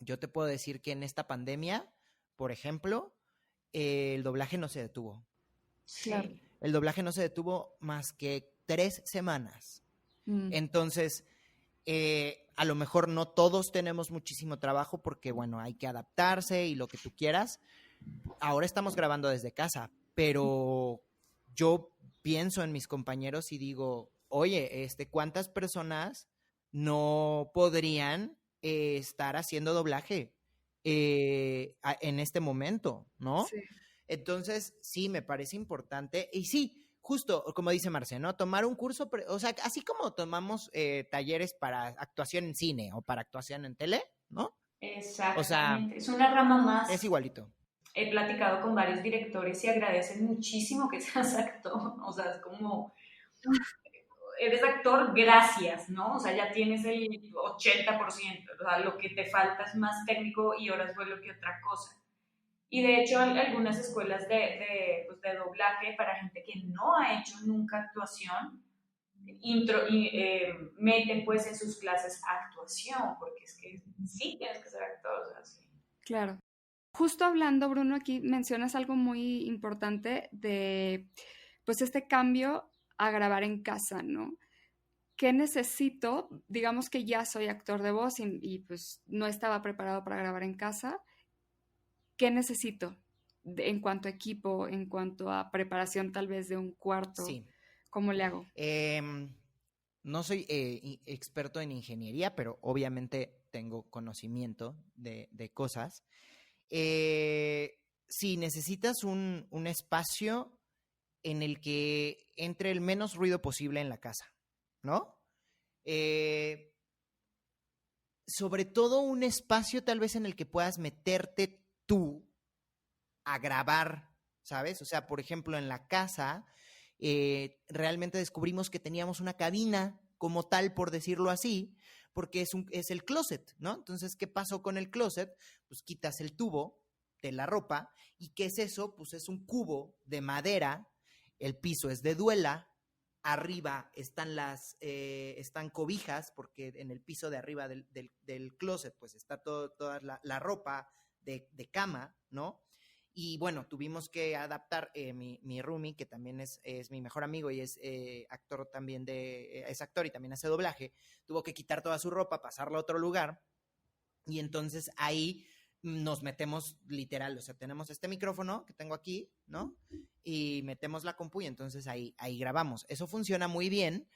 yo te puedo decir que en esta pandemia, por ejemplo, el doblaje no se detuvo. claro. Sí. El doblaje no se detuvo más que 3 semanas. Mm, Entonces, a lo mejor no todos tenemos muchísimo trabajo porque, bueno, hay que adaptarse y lo que tú quieras. Ahora estamos grabando desde casa, pero yo pienso en mis compañeros y digo, oye, ¿cuántas personas no podrían estar haciendo doblaje en este momento, ¿no? sí, Entonces, sí, me parece importante. Y sí, justo como dice Marce, ¿no? Tomar un curso, o sea, así como tomamos talleres para actuación en cine o para actuación en tele, ¿no? O sea, Exactamente. Es una rama es más. igualito. He platicado con varios directores y agradecen muchísimo que seas actor. O sea, es como, eres actor, gracias, ¿no? O sea, ya tienes el 80%. O sea, lo que te falta es más técnico y horas vuelo que otra cosa. Y de hecho, algunas escuelas pues, de doblaje para gente que no ha hecho nunca actuación, meten pues en sus clases actuación, porque es que sí tienes que ser actor, o sea, sí. claro. Justo hablando, Bruno, aquí mencionas algo muy importante de, pues, este cambio a grabar en casa, ¿no? ¿Qué necesito? Digamos que ya soy actor de voz pues no estaba preparado para grabar en casa. ¿Qué necesito en cuanto a equipo, en cuanto a preparación tal vez de un cuarto? Sí. ¿Cómo le hago? No soy experto en ingeniería, pero obviamente tengo conocimiento de cosas. si necesitas un espacio en el que entre el menos ruido posible en la casa, ¿no? Sobre todo un espacio tal vez en el que puedas meterte tú a grabar, ¿sabes? O sea, por ejemplo, en la casa realmente descubrimos que teníamos una cabina como tal, por decirlo así, porque es el closet, ¿no? Entonces, ¿qué pasó con el closet? Pues quitas el tubo de la ropa, ¿y qué es eso? Pues es un cubo de madera, el piso es de duela, arriba están cobijas, porque en el piso de arriba del closet pues está toda la ropa de cama, ¿no? Y bueno, tuvimos que adaptar, mi roomie, que también es mi mejor amigo y es actor también es actor y también hace doblaje, tuvo que quitar toda su ropa, pasarla a otro lugar, y entonces ahí nos metemos literal, o sea, tenemos este micrófono que tengo aquí, ¿no? Y metemos la compu y entonces ahí grabamos. Eso funciona muy bien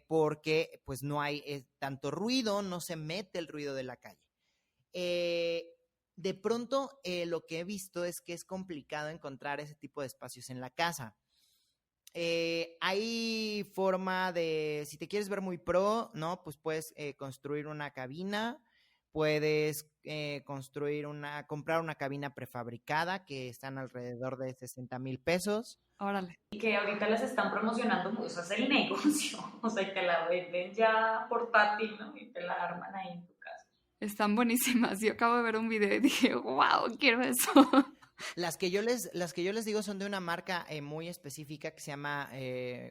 porque pues no hay tanto ruido, no se mete el ruido de la calle. De pronto lo que he visto es que es complicado encontrar ese tipo de espacios en la casa. Hay forma de, si te quieres ver muy pro, ¿no? Pues puedes construir una cabina, puedes comprar una cabina prefabricada que están alrededor de 60,000 pesos. Órale. Y que ahorita las están promocionando mucho, eso es el negocio, o sea, y te la venden ya portátil, ¿no? Y te la arman ahí en tu casa. Están buenísimas. Yo acabo de ver un video y dije, wow, quiero eso. Las que yo les digo son de una marca muy específica que se llama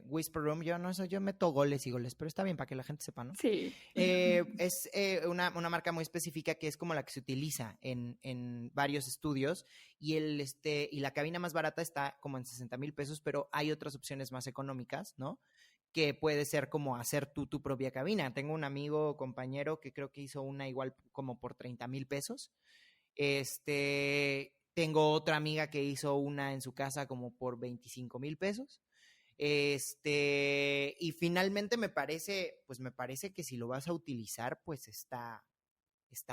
Whisper Room. Yo meto goles y goles, pero está bien para que la gente sepa, ¿no? Sí. Es una marca muy específica que es como la que se utiliza en varios estudios y la cabina más barata está como en 60,000 pesos, pero hay otras opciones más económicas, ¿no? Que puede ser como hacer tú tu propia cabina. Tengo un amigo, compañero, que creo que hizo una igual como por 30,000 pesos. Tengo otra amiga que hizo una en su casa como por 25,000 pesos. Y finalmente me parece que si lo vas a utilizar, pues está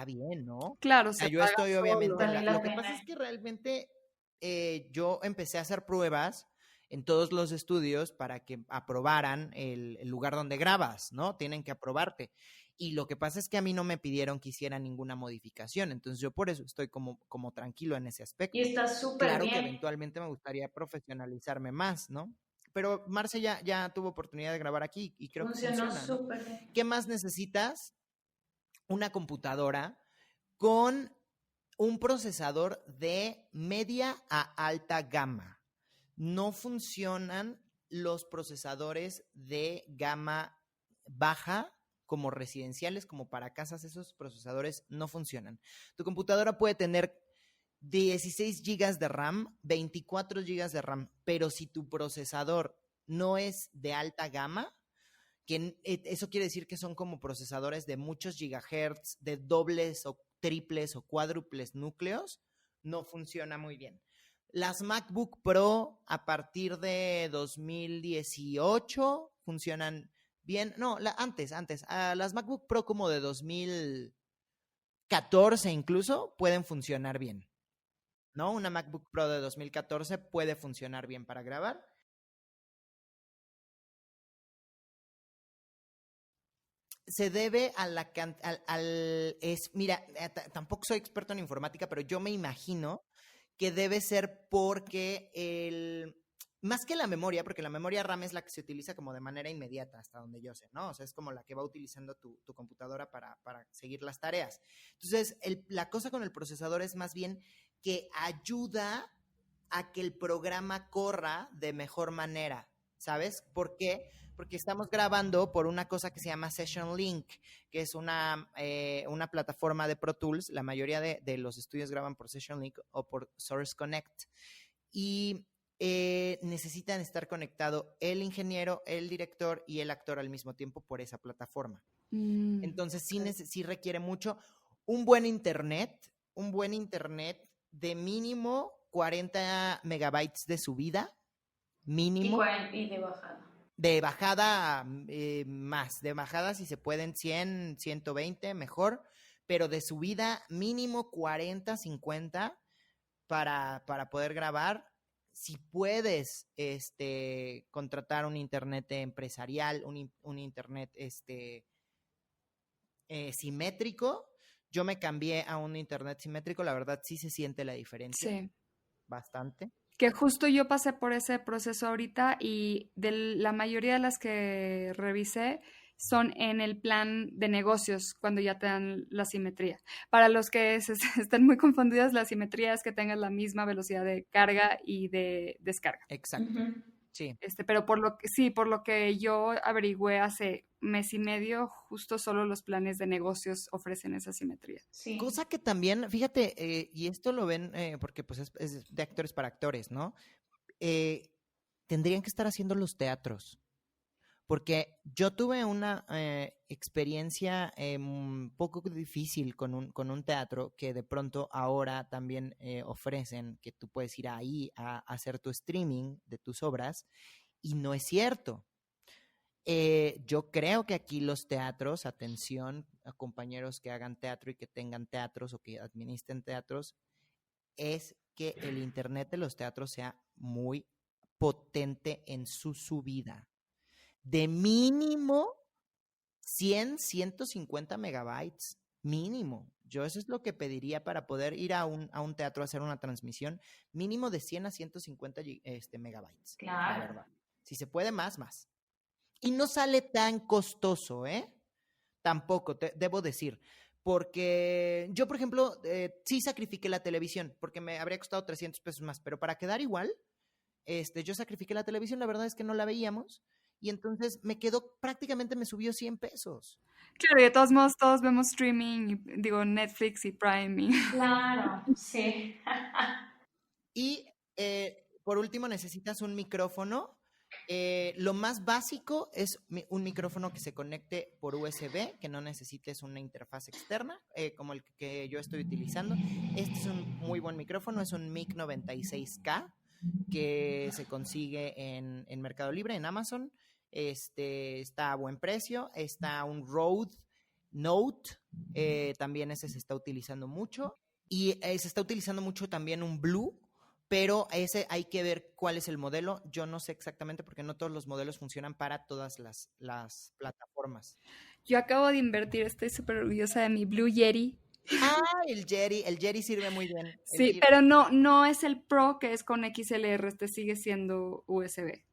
bien, ¿no? Claro, O sea, se yo paga estoy solo. obviamente, Vale la lo que pena. pasa es que realmente yo empecé a hacer pruebas en todos los estudios para que aprobaran el lugar donde grabas, ¿no? Tienen que aprobarte. Y lo que pasa es que a mí no me pidieron que hiciera ninguna modificación, entonces yo por eso estoy como tranquilo en ese aspecto. Y está súper Claro que bien. eventualmente me gustaría profesionalizarme más, ¿no? Pero Marce ya tuvo oportunidad de grabar aquí y creo que Funcionó funciona, ¿no? súper bien. ¿Qué más necesitas? Una computadora con un procesador de media a alta gama. No funcionan los procesadores de gama baja como residenciales, como para casas, esos procesadores no funcionan. Tu computadora puede tener 16 GB de RAM, 24 GB de RAM, pero si tu procesador no es de alta gama, que eso quiere decir que son como procesadores de muchos gigahertz, de dobles o triples o cuádruples núcleos, no funciona muy bien. Las MacBook Pro a partir de 2018 funcionan bien. No, antes. Las MacBook Pro como de 2014 incluso pueden funcionar bien, ¿no? Una MacBook Pro de 2014 puede funcionar bien para grabar. Se debe a mira, tampoco soy experto en informática, pero yo me imagino que debe ser porque más que la memoria, porque la memoria RAM es la que se utiliza como de manera inmediata, hasta donde yo sé, ¿no? O sea, es como la que va utilizando tu computadora para seguir las tareas. Entonces, la cosa con el procesador es más bien que ayuda a que el programa corra de mejor manera, ¿sabes? ¿Por qué? Porque estamos grabando por una cosa que se llama Session Link, que es una plataforma de Pro Tools. La mayoría de los estudios graban por Session Link o por Source Connect. Y necesitan estar conectado el ingeniero, el director y el actor al mismo tiempo por esa plataforma. Entonces sí requiere mucho. Un buen internet de mínimo 40 megabytes de subida, mínimo. Y de bajada. De bajada más, de bajada si se pueden 100, 120, mejor, pero de subida mínimo 40, 50 para poder grabar. Si puedes contratar un internet empresarial, un internet simétrico, yo me cambié a un internet simétrico, la verdad sí se siente la diferencia. Sí. Bastante. Que justo yo pasé por ese proceso ahorita y de la mayoría de las que revisé son en el plan de negocios cuando ya te dan la simetría. Para los que estén muy confundidos, la simetría es que tengas la misma velocidad de carga y de descarga. Exacto. Ujú. Sí. Pero por lo que yo averigüé hace mes y medio, justo solo los planes de negocios ofrecen esa simetría. Sí. Cosa que también, fíjate, y esto lo ven porque pues es de actores para actores, ¿no? Tendrían que estar haciendo los teatros. Porque yo tuve una experiencia un poco difícil con un teatro que de pronto ahora también ofrecen que tú puedes ir ahí a hacer tu streaming de tus obras y no es cierto. Yo creo que aquí los teatros, atención a compañeros que hagan teatro y que tengan teatros o que administren teatros, es que el internet de los teatros sea muy potente en su subida. De mínimo 150 megabytes, mínimo. Yo eso es lo que pediría para poder ir a un teatro a hacer una transmisión, mínimo de 100 a 150 megabytes, Claro. la verdad. Si se puede, más. Y no sale tan costoso, ¿eh? Tampoco, debo decir. Porque yo, por ejemplo, sí sacrifiqué la televisión, porque me habría costado 300 pesos más, pero para quedar igual, yo sacrifiqué la televisión, la verdad es que no la veíamos, y entonces prácticamente me subió 100 pesos. Claro, y de todos modos todos vemos streaming, Netflix y Prime. Claro, sí. Y por último necesitas un micrófono. Lo más básico es un micrófono que se conecte por USB, que no necesites una interfaz externa, como el que yo estoy utilizando. Este es un muy buen micrófono, es un Mic 96K, que se consigue en Mercado Libre, en Amazon. Está a buen precio. Está un Rode Note, también ese se está utilizando mucho. Y se está utilizando mucho también un Blue, pero ese hay que ver cuál es el modelo. Yo no sé exactamente porque no todos los modelos funcionan para todas las plataformas. Yo acabo de invertir, estoy súper orgullosa de mi Blue Yeti. El Yeti sirve muy bien. Sí, pero no es el Pro que es con XLR, sigue siendo USB.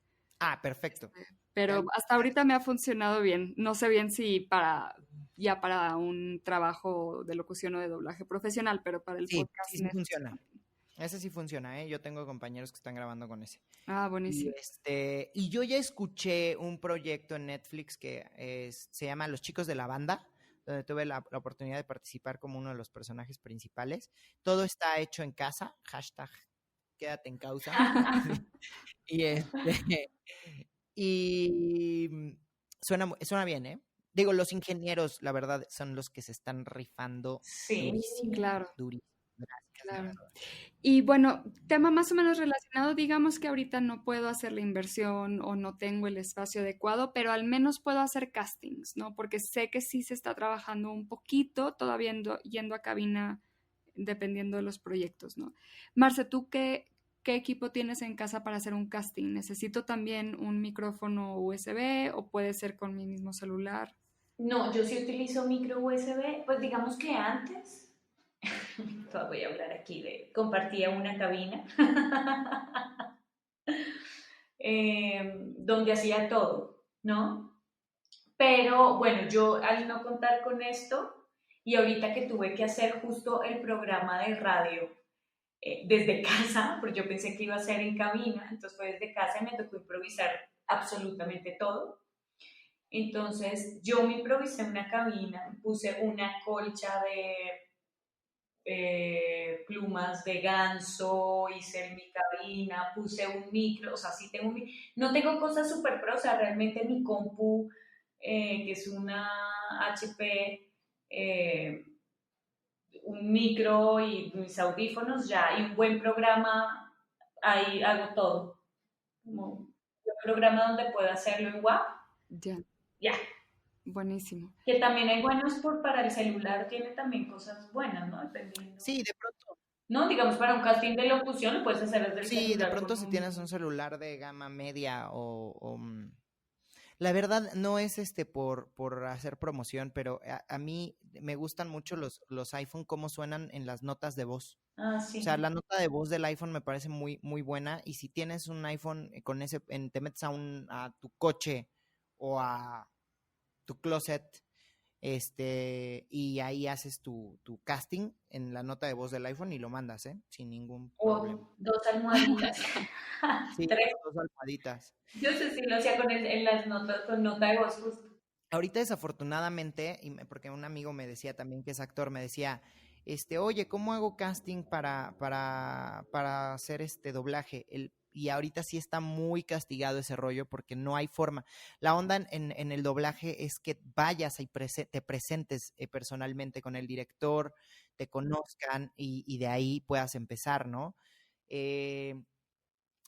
Perfecto. Pero hasta ahorita me ha funcionado bien. No sé bien si para un trabajo de locución o de doblaje profesional, pero para el podcast sí funciona. Ese sí funciona, ¿eh? Yo tengo compañeros que están grabando con ese. Buenísimo. Y yo ya escuché un proyecto en Netflix que se llama Los Chicos de la Banda, donde tuve la oportunidad de participar como uno de los personajes principales. Todo está hecho en casa, hashtag quédate en causa. y suena bien, ¿eh? Digo, los ingenieros, la verdad, son los que se están rifando durísimo. Claro. Durísimo. Gracias. Claro. Y bueno, tema más o menos relacionado, digamos que ahorita no puedo hacer la inversión o no tengo el espacio adecuado, pero al menos puedo hacer castings, ¿no? Porque sé que sí se está trabajando un poquito, todavía yendo a cabina, dependiendo de los proyectos, ¿no? Marce, ¿tú qué equipo tienes en casa para hacer un casting? ¿Necesito también un micrófono USB o puede ser con mi mismo celular? No, yo sí utilizo micro USB, pues digamos que antes, voy a hablar aquí compartía una cabina donde hacía todo, ¿no? Pero bueno, yo al no contar con esto y ahorita que tuve que hacer justo el programa de radio desde casa, porque yo pensé que iba a ser en cabina, entonces fue desde casa y me tocó improvisar absolutamente todo. Entonces yo me improvisé una cabina, puse una colcha de plumas de ganso, hice mi cabina, puse un micro, o sea, sí tengo no tengo cosas súper pro, o sea, realmente mi compu, que es una HP, un micro y mis audífonos ya, y un buen programa, ahí hago todo. Como un programa donde pueda hacerlo en WAV, ya. Buenísimo. Que también hay buenos para el celular, tiene también cosas buenas, ¿no? Dependiendo. Sí, de pronto. ¿no? Digamos, para un casting de locución lo puedes hacer desde el Sí, de celular pronto con si tienes un celular de gama media la verdad no es por hacer promoción, pero a mí me gustan mucho los iPhone, cómo suenan en las notas de voz. Ah, O sea, sí. la nota de voz del iPhone me parece muy, muy buena. Y si tienes un iPhone con te metes a tu coche o a tu closet, y ahí haces tu casting en la nota de voz del iPhone y lo mandas, ¿eh? Sin ningún problema. O dos almohaditas. Sí, Tres. dos almohaditas. Yo sé si lo hacía en las notas, con nota de voz justo. Ahorita desafortunadamente, porque un amigo me decía también que es actor, me decía, oye, ¿cómo hago casting para hacer este doblaje? Y ahorita sí está muy castigado ese rollo porque no hay forma. La onda en el doblaje es que vayas y te presentes personalmente con el director, te conozcan y de ahí puedas empezar, ¿no?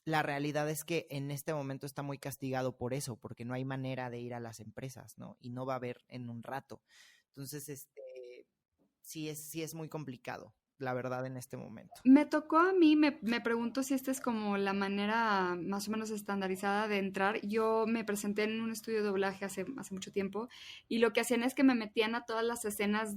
La realidad es que en este momento está muy castigado por eso, porque no hay manera de ir a las empresas, ¿no? Y no va a haber en un rato. Entonces, sí es muy complicado, la verdad, en este momento. Me tocó a mí, me pregunto si esta es como la manera más o menos estandarizada de entrar. Yo me presenté en un estudio de doblaje hace mucho tiempo y lo que hacían es que me metían a todas las escenas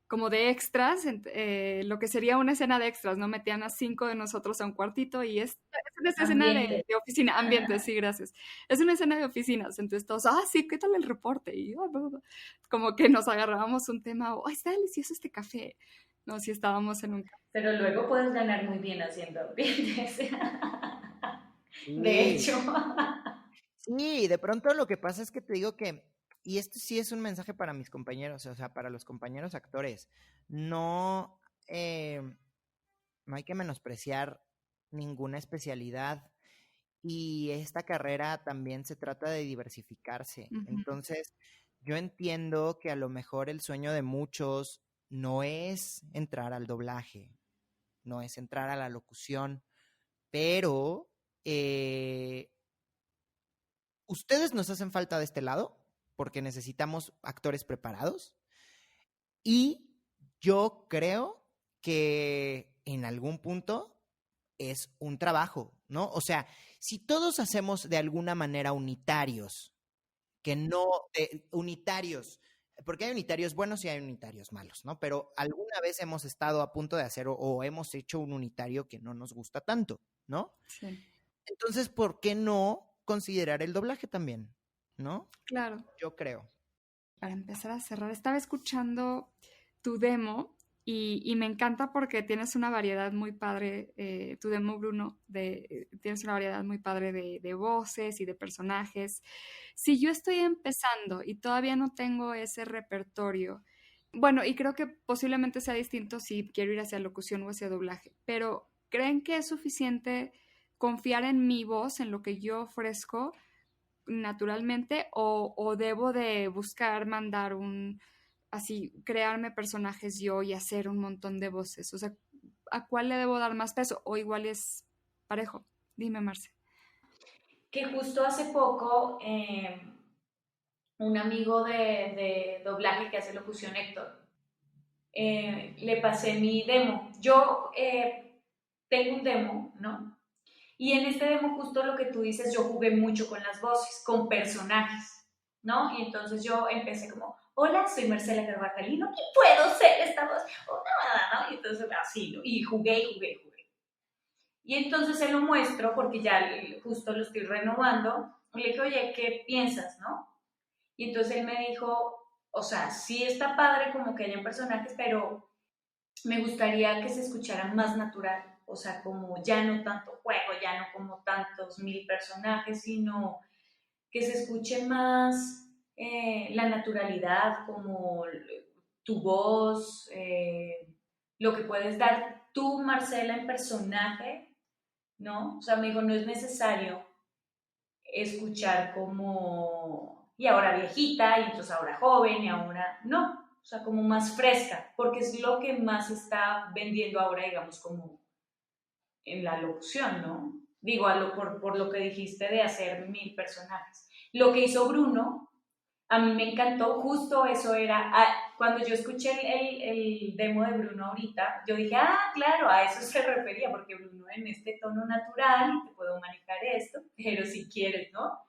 como de extras, lo que sería una escena de extras, ¿no? Metían a 5 de nosotros a un cuartito y es una escena Ambiente. de oficina, ambiente, sí, gracias. Es una escena de oficinas, entonces todos, sí, ¿qué tal el reporte? Y bla, bla. Como que nos agarrábamos un tema, está delicioso este café. No, si estábamos en un... Pero luego puedes ganar muy bien haciendo ambientes. De Sí, hecho. sí, de pronto lo que pasa es que te digo que, y esto sí es un mensaje para mis compañeros, o sea, para los compañeros actores, no, no hay que menospreciar ninguna especialidad. Y esta carrera también se trata de diversificarse. Ujú. Entonces, yo entiendo que a lo mejor el sueño de muchos no es entrar al doblaje, no es entrar a la locución, pero ustedes nos hacen falta de este lado porque necesitamos actores preparados y yo creo que en algún punto es un trabajo, ¿no? O sea, si todos hacemos de alguna manera unitarios, que no, unitarios, porque hay unitarios buenos y hay unitarios malos, ¿no? Pero alguna vez hemos estado a punto de hacer o hemos hecho un unitario que no nos gusta tanto, ¿no? Sí, Entonces, ¿por qué no considerar el doblaje también? ¿No? claro. Yo creo. Para empezar a cerrar, estaba escuchando tu demo y me encanta porque tienes una variedad muy padre, tu demo, Bruno, tienes una variedad muy padre de voces y de personajes. Si yo estoy empezando y todavía no tengo ese repertorio, bueno, y creo que posiblemente sea distinto si quiero ir hacia locución o hacia doblaje, pero ¿creen que es suficiente confiar en mi voz, en lo que yo ofrezco? Naturalmente o debo de buscar mandar así, crearme personajes yo y hacer un montón de voces? O sea, ¿a cuál le debo dar más peso? O igual es parejo. Dime, Marce. Que justo hace poco un amigo de doblaje que hace locución, Héctor, le pasé mi demo. Yo tengo un demo, ¿no? Y en este demo justo lo que tú dices, yo jugué mucho con las voces, con personajes, ¿no? Y entonces yo empecé como, hola, soy Marcela Carvajal, ¿y puedo ser esta voz? Oh, no, no. Y entonces así, ¿no? Y jugué y jugué y jugué. Y entonces se lo muestro porque ya justo lo estoy renovando. Y le dije, oye, ¿qué piensas, no? Y entonces él me dijo, o sea, sí está padre como que hayan personajes, pero me gustaría que se escuchara más natural, o sea, como ya no tanto juego, ya no como tantos mil personajes, sino que se escuche más la naturalidad, como tu voz, lo que puedes dar tú, Marcela, en personaje, ¿no? O sea, me dijo, no es necesario escuchar como, y ahora viejita, y entonces ahora joven, y ahora no, o sea, como más fresca, porque es lo que más está vendiendo ahora, digamos, como en la locución, ¿no? Digo, por lo que dijiste de hacer mil personajes. Lo que hizo Bruno, A mí me encantó, justo eso era, cuando yo escuché el demo de Bruno ahorita, yo dije, claro, a eso se refería, porque Bruno en este tono natural, te puedo manejar esto, pero si quieres, ¿no?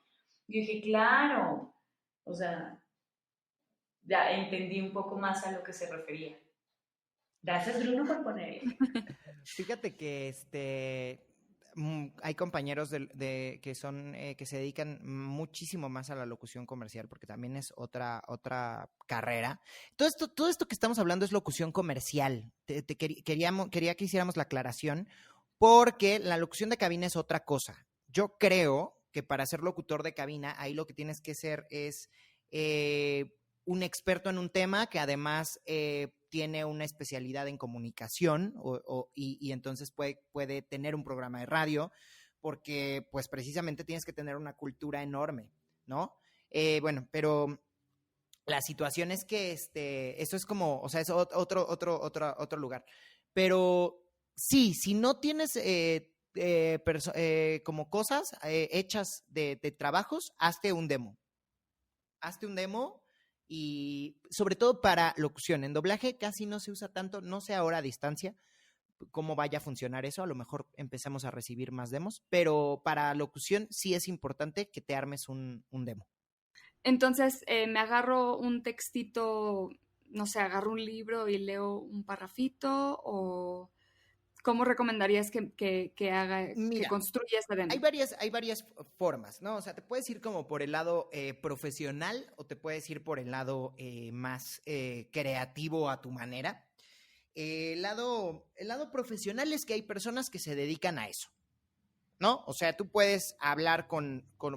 Yo dije, claro, o sea, ya entendí un poco más a lo que se refería. Gracias, Bruno, por ponerle. Fíjate que hay compañeros que son que se dedican muchísimo más a la locución comercial, porque también es otra carrera. Todo esto que estamos hablando es locución comercial. Quería que hiciéramos la aclaración, porque la locución de cabina es otra cosa. Yo creo que para ser locutor de cabina, ahí lo que tienes que ser es un experto en un tema que además tiene una especialidad en comunicación y entonces puede tener un programa de radio, porque pues precisamente tienes que tener una cultura enorme, ¿no? Bueno, pero la situación es que eso es como, o sea, es otro lugar. Pero sí, si no tienes como cosas hechas de trabajos, hazte un demo. Y sobre todo para locución. En doblaje casi no se usa tanto, no sé ahora a distancia cómo vaya a funcionar eso, a lo mejor empezamos a recibir más demos, pero para locución sí es importante que te armes un demo. Entonces, me agarro un textito, no sé, agarro un libro y leo un parrafito, o ¿cómo recomendarías que haga, que Mira, construya ese demo? hay varias formas, ¿no? O sea, te puedes ir como por el lado profesional o te puedes ir por el lado más creativo a tu manera. El lado profesional es que hay personas que se dedican a eso, ¿no? O sea, tú puedes hablar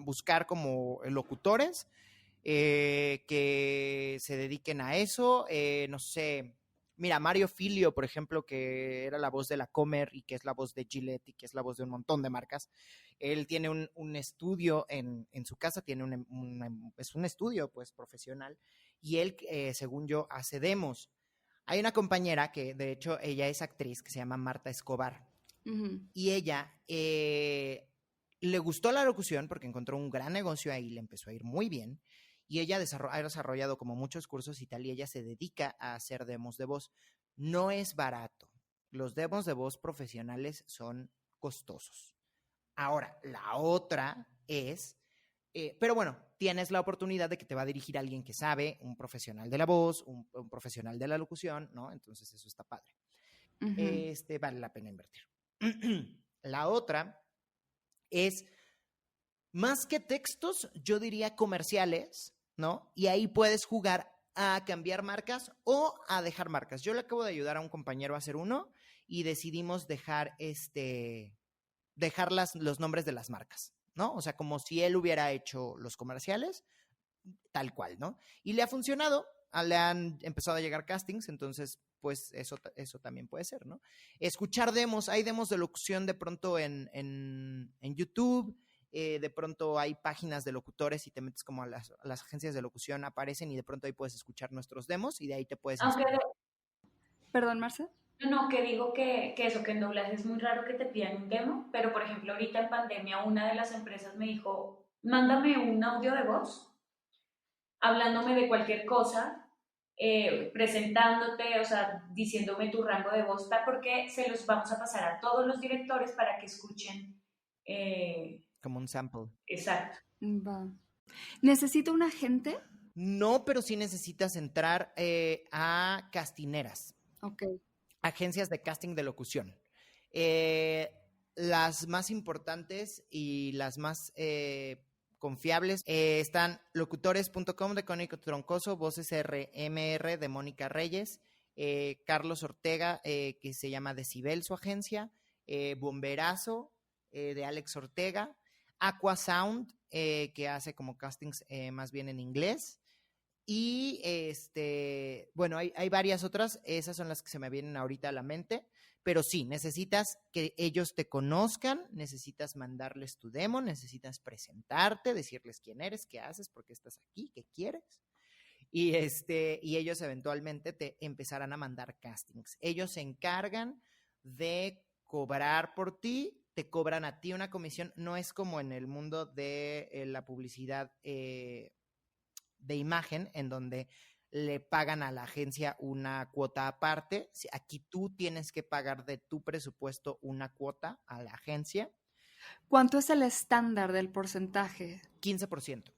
buscar como locutores que se dediquen a eso, no sé. Mira, Mario Filio, por ejemplo, que era la voz de la Comer y que es la voz de Gillette y que es la voz de un montón de marcas, él tiene un estudio en su casa, tiene es un estudio pues profesional y él, según yo, hace demos. Hay una compañera que, de hecho, ella es actriz, que se llama Marta Escobar, y ella le gustó la locución porque encontró un gran negocio ahí, le empezó a ir muy bien, y ella ha desarrollado como muchos cursos y tal, y ella se dedica a hacer demos de voz. No es barato. Los demos de voz profesionales son costosos. Ahora, la otra es, pero bueno, tienes la oportunidad de que te va a dirigir alguien que sabe, un profesional de la voz, un profesional de la locución, ¿no? Entonces eso está padre. Vale la pena invertir. La otra es, más que textos, yo diría comerciales, ¿no? Y ahí puedes jugar a cambiar marcas o a dejar marcas. Yo le acabo de ayudar a un compañero a hacer uno y decidimos dejar los nombres de las marcas, ¿no? O sea, como si él hubiera hecho los comerciales, tal cual, ¿no? Y le ha funcionado, le han empezado a llegar castings, entonces, pues eso también puede ser, ¿no? Escuchar demos, hay demos de locución de pronto en YouTube, de pronto hay páginas de locutores y te metes como a las agencias de locución, aparecen y de pronto ahí puedes escuchar nuestros demos y de ahí te puedes inspirar. Perdón, Marce. No, que digo que eso, que en doblaje es muy raro que te pidan un demo, pero por ejemplo ahorita en pandemia una de las empresas me dijo, mándame un audio de voz hablándome de cualquier cosa, presentándote, o sea, diciéndome tu rango de voz, porque se los vamos a pasar a todos los directores para que escuchen. Como un sample. Exacto. Va. ¿Necesito un agente? No, pero sí necesitas entrar a castineras. Ok. Agencias de casting de locución. Las más importantes y las más confiables están locutores.com de Cónico Troncoso, Voces RMR de Mónica Reyes, Carlos Ortega, que se llama Decibel su agencia, Bomberazo de Alex Ortega, Aqua Sound, que hace como castings más bien en inglés. Y bueno, hay varias otras, esas son las que se me vienen ahorita a la mente, pero sí, necesitas que ellos te conozcan, necesitas mandarles tu demo, necesitas presentarte, decirles quién eres, qué haces, por qué estás aquí, qué quieres. Y ellos eventualmente te empezarán a mandar castings. Ellos se encargan de cobrar por ti, te cobran a ti una comisión, no es como en el mundo de la publicidad de imagen en donde le pagan a la agencia una cuota aparte. Aquí tú tienes que pagar de tu presupuesto una cuota a la agencia. ¿Cuánto es el estándar del porcentaje? 15%.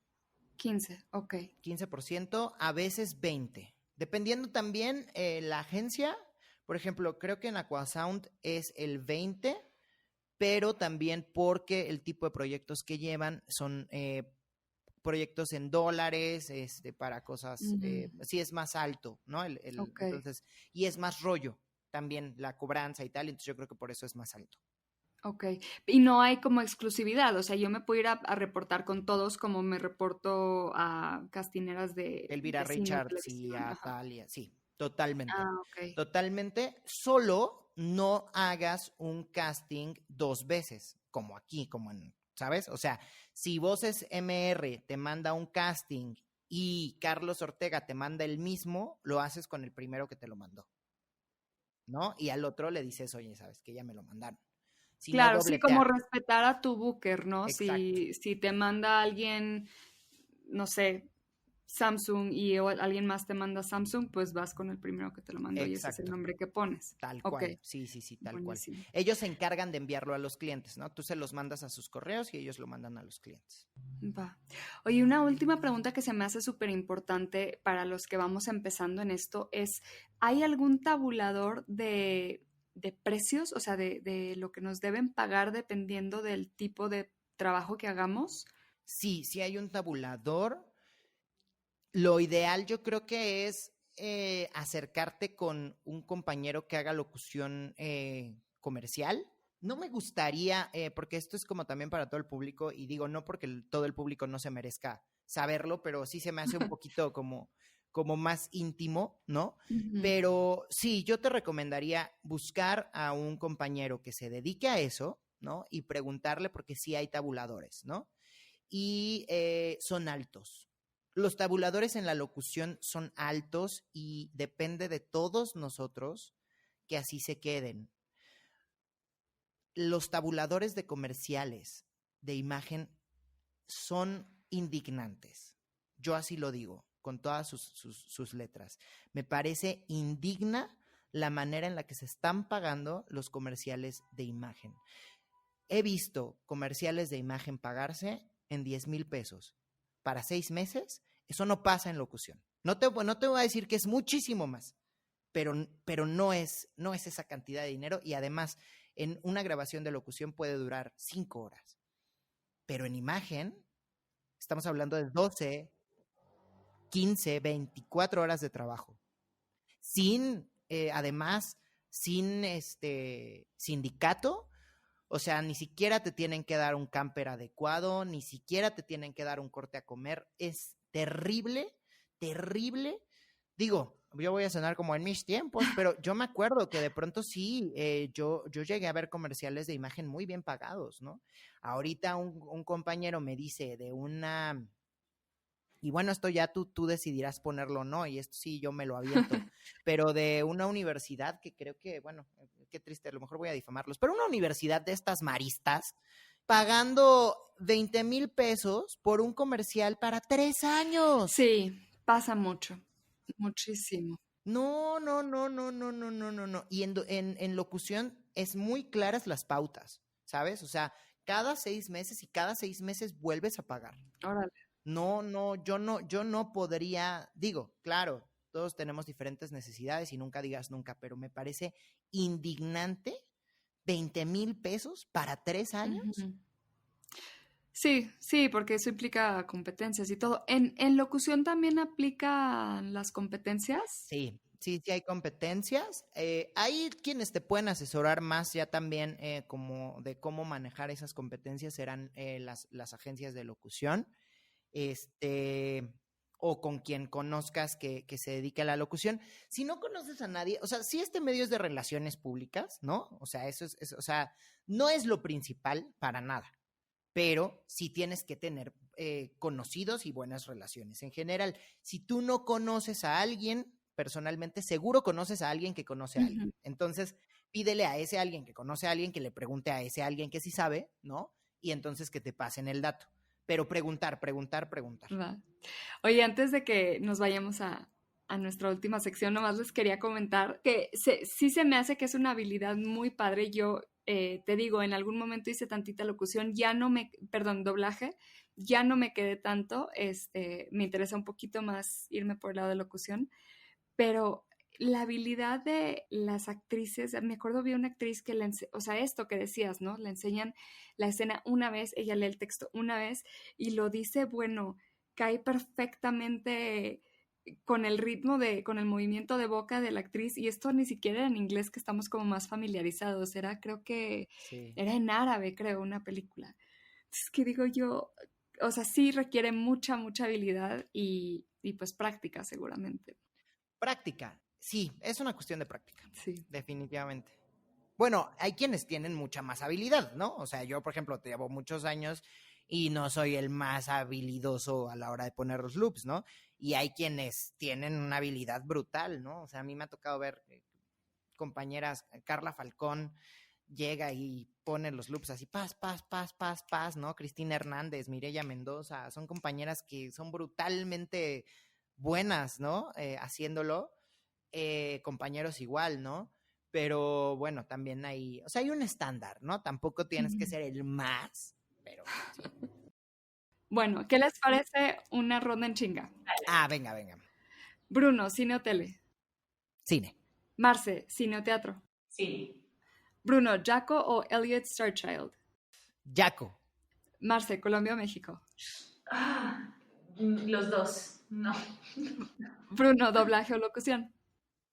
15, ok. 15%, a veces 20%. Dependiendo también la agencia, por ejemplo, creo que en Aquasound es el 20%, pero también porque el tipo de proyectos que llevan son proyectos en dólares, para cosas, sí es más alto, ¿no? Okay. Entonces, y es más rollo también la cobranza y tal, entonces yo creo que por eso es más alto. Ok, y no hay como exclusividad, o sea, yo me puedo ir a reportar con todos como me reporto a castineras de Elvira cine, Richards y televisión. a Ajá. Talia, sí, totalmente. Ok. Totalmente, solo no hagas un casting 2 veces, como aquí, ¿sabes? O sea, si Voces MR te manda un casting y Carlos Ortega te manda el mismo, lo haces con el primero que te lo mandó, ¿no? Y al otro le dices, oye, ¿sabes que ya me lo mandaron? Si no, Claro, sí, como dobletear. respetar a tu booker, ¿no? Exacto. Si te manda alguien, no sé, Samsung y alguien más te manda Samsung, pues vas con el primero que te lo mandó y ese es el Exacto. nombre que pones. Tal Ok, cual, sí, tal buenísimo. cual. Ellos se encargan de enviarlo a los clientes, ¿no? Tú se los mandas a sus correos y ellos lo mandan a los clientes. Va. Oye, una última pregunta que se me hace súper importante para los que vamos empezando en esto es, ¿hay algún tabulador de precios? O sea, de lo que nos deben pagar dependiendo del tipo de trabajo que hagamos. Sí, sí hay un tabulador. Lo ideal yo creo que es acercarte con un compañero que haga locución comercial. No me gustaría, porque esto es como también para todo el público, y digo, no porque todo el público no se merezca saberlo, pero sí se me hace un poquito como más íntimo, ¿no? Ujú. Pero sí, yo te recomendaría buscar a un compañero que se dedique a eso, ¿no? Y preguntarle, porque sí hay tabuladores, ¿no? Y son altos. Los tabuladores en la locución son altos y depende de todos nosotros que así se queden. Los tabuladores de comerciales de imagen son indignantes. Yo así lo digo, con todas sus letras. Me parece indigna la manera en la que se están pagando los comerciales de imagen. He visto comerciales de imagen pagarse en 10,000 pesos para 6 meses. Eso no pasa en locución. No te voy a decir que es muchísimo más, pero no es esa cantidad de dinero, y además en una grabación de locución puede durar 5 horas. Pero en imagen estamos hablando de 12, 15, 24 horas de trabajo. Además, sin sindicato. O sea, ni siquiera te tienen que dar un camper adecuado, ni siquiera te tienen que dar un corte a comer. Es terrible, terrible. Digo, yo voy a sonar como en mis tiempos, pero yo me acuerdo que de pronto sí, yo llegué a ver comerciales de imagen muy bien pagados, ¿no? Ahorita un compañero me dice de una... Y bueno, esto ya tú decidirás ponerlo o no, y esto sí yo me lo aviento, pero de una universidad que creo que, bueno, qué triste, a lo mejor voy a difamarlos, pero una universidad de estas maristas, pagando 20,000 pesos por un comercial para 3 años. Sí, pasa mucho, muchísimo. No. Y en locución es muy claras las pautas, ¿sabes? O sea, cada 6 meses y cada 6 meses vuelves a pagar. Órale. No, yo no podría, digo, claro, todos tenemos diferentes necesidades y nunca digas nunca, pero me parece indignante 20,000 pesos para 3 años. Ujú. Sí, porque eso implica competencias y todo. ¿En locución también aplican las competencias? Sí hay competencias. Hay quienes te pueden asesorar más ya también como de cómo manejar esas competencias, serán las agencias de locución. O con quien conozcas que se dedique a la locución. Si no conoces a nadie, o sea, si este medio es de relaciones públicas, ¿no? O sea, o sea, no es lo principal para nada, pero sí tienes que tener conocidos y buenas relaciones. En general, si tú no conoces a alguien personalmente, seguro conoces a alguien que conoce a alguien. Entonces, pídele a ese alguien que conoce a alguien que le pregunte a ese alguien que sí sabe, ¿no? Y entonces que te pasen el dato. pero preguntar. Va. Oye, antes de que nos vayamos a nuestra última sección, nomás les quería comentar que sí se me hace que es una habilidad muy padre. Yo te digo, en algún momento hice tantita locución, doblaje, ya no me quedé tanto, me interesa un poquito más irme por el lado de locución, pero la habilidad de las actrices, me acuerdo vi una actriz que o sea, esto que decías, ¿no? Le enseñan la escena una vez, ella lee el texto una vez y lo dice, bueno, cae perfectamente con el ritmo con el movimiento de boca de la actriz, y esto ni siquiera era en inglés, que estamos como más familiarizados, creo que Sí. era en árabe, creo, una película. Entonces, ¿qué digo yo? O sea, sí requiere mucha habilidad y pues práctica seguramente. Práctica, sí, es una cuestión de práctica, Sí. definitivamente. Bueno, hay quienes tienen mucha más habilidad, ¿no? O sea, yo, por ejemplo, te llevo muchos años y no soy el más habilidoso a la hora de poner los loops, ¿no? Y hay quienes tienen una habilidad brutal, ¿no? O sea, a mí me ha tocado ver compañeras, Carla Falcón llega y pone los loops así, paz, ¿no? Cristina Hernández, Mireya Mendoza, son compañeras que son brutalmente buenas, ¿no? Haciéndolo, compañeros igual, ¿no? Pero bueno, también hay, o sea, hay un estándar, ¿no? Tampoco tienes que ser el más, pero sí. Bueno, ¿qué les parece una ronda en chinga? Venga. Bruno, cine o tele. Cine. Marce, cine o teatro. Cine. Bruno, Jaco o Elliot Starchild. Jaco. Marce, Colombia o México. Los dos, no. Bruno, doblaje o locución.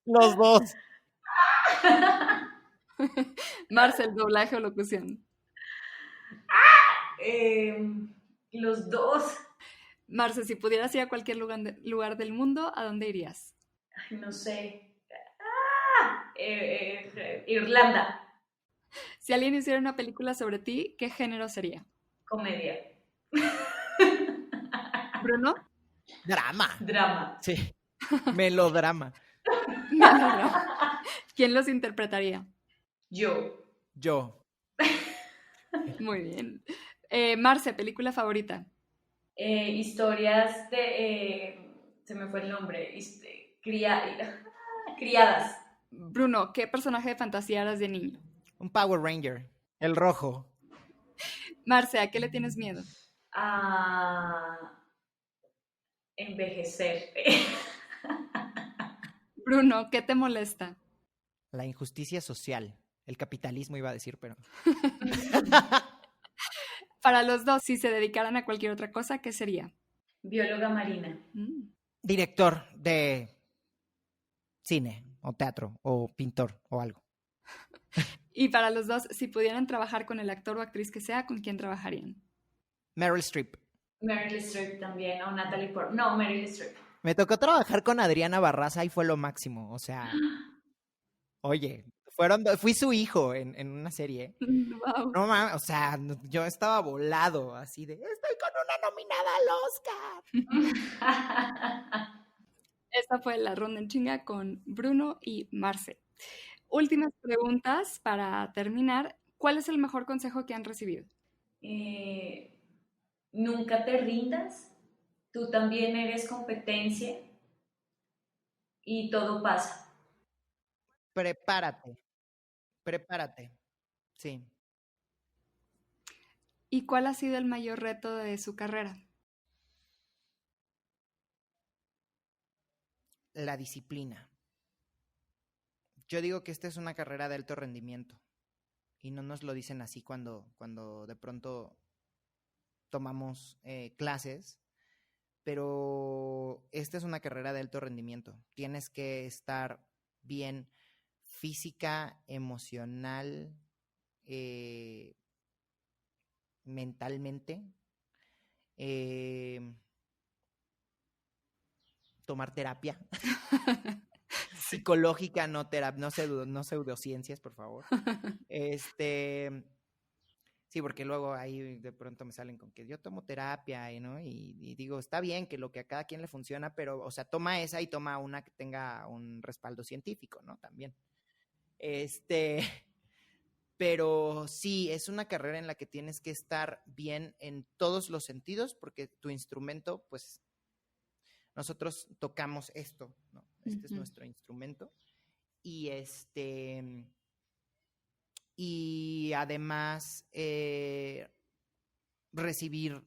Los dos. Marce, doblaje o locución. Los dos. Marce, si pudieras ir a cualquier lugar del mundo, ¿a dónde irías? Ay, no sé. Irlanda. Si alguien hiciera una película sobre ti, ¿qué género sería? Comedia. Bruno. Drama. Sí. Melodrama. ¿Quién los interpretaría? Yo. Muy bien. Marce, película favorita. Historias de... se me fue el nombre. Criadas. Bruno, ¿qué personaje de fantasía eras de niño? Un Power Ranger. El rojo. Marce, ¿a qué le tienes miedo? A envejecer. Bruno, ¿qué te molesta? La injusticia social. El capitalismo iba a decir, pero... Para los dos, si se dedicaran a cualquier otra cosa, ¿qué sería? Bióloga marina. Director de cine, o teatro, o pintor, o algo. Y para los dos, si pudieran trabajar con el actor o actriz que sea, ¿con quién trabajarían? Meryl Streep. Meryl Streep también, o Natalie Portman. No, Meryl Streep. Me tocó trabajar con Adriana Barraza y fue lo máximo, o sea... Oye, fui su hijo en una serie. Wow. No mames, o sea, yo estaba volado, así de, estoy con una nominada al Oscar. Esta fue la ronda en chinga con Bruno y Marce. Últimas preguntas para terminar. ¿Cuál es el mejor consejo que han recibido? Nunca te rindas. Tú también eres competencia y todo pasa. Prepárate, sí. ¿Y cuál ha sido el mayor reto de su carrera? La disciplina. Yo digo que esta es una carrera de alto rendimiento y no nos lo dicen así cuando de pronto tomamos clases, pero esta es una carrera de alto rendimiento. Tienes que estar bien física, emocional, mentalmente, tomar terapia psicológica, no pseudociencias, por favor. Sí, porque luego ahí de pronto me salen con que yo tomo terapia, ¿no? Y digo, está bien que lo que a cada quien le funciona, pero, o sea, toma esa y toma una que tenga un respaldo científico, ¿no? También. Pero sí, es una carrera en la que tienes que estar bien en todos los sentidos, porque tu instrumento, pues, nosotros tocamos esto, ¿no? Este es nuestro instrumento. Y además recibir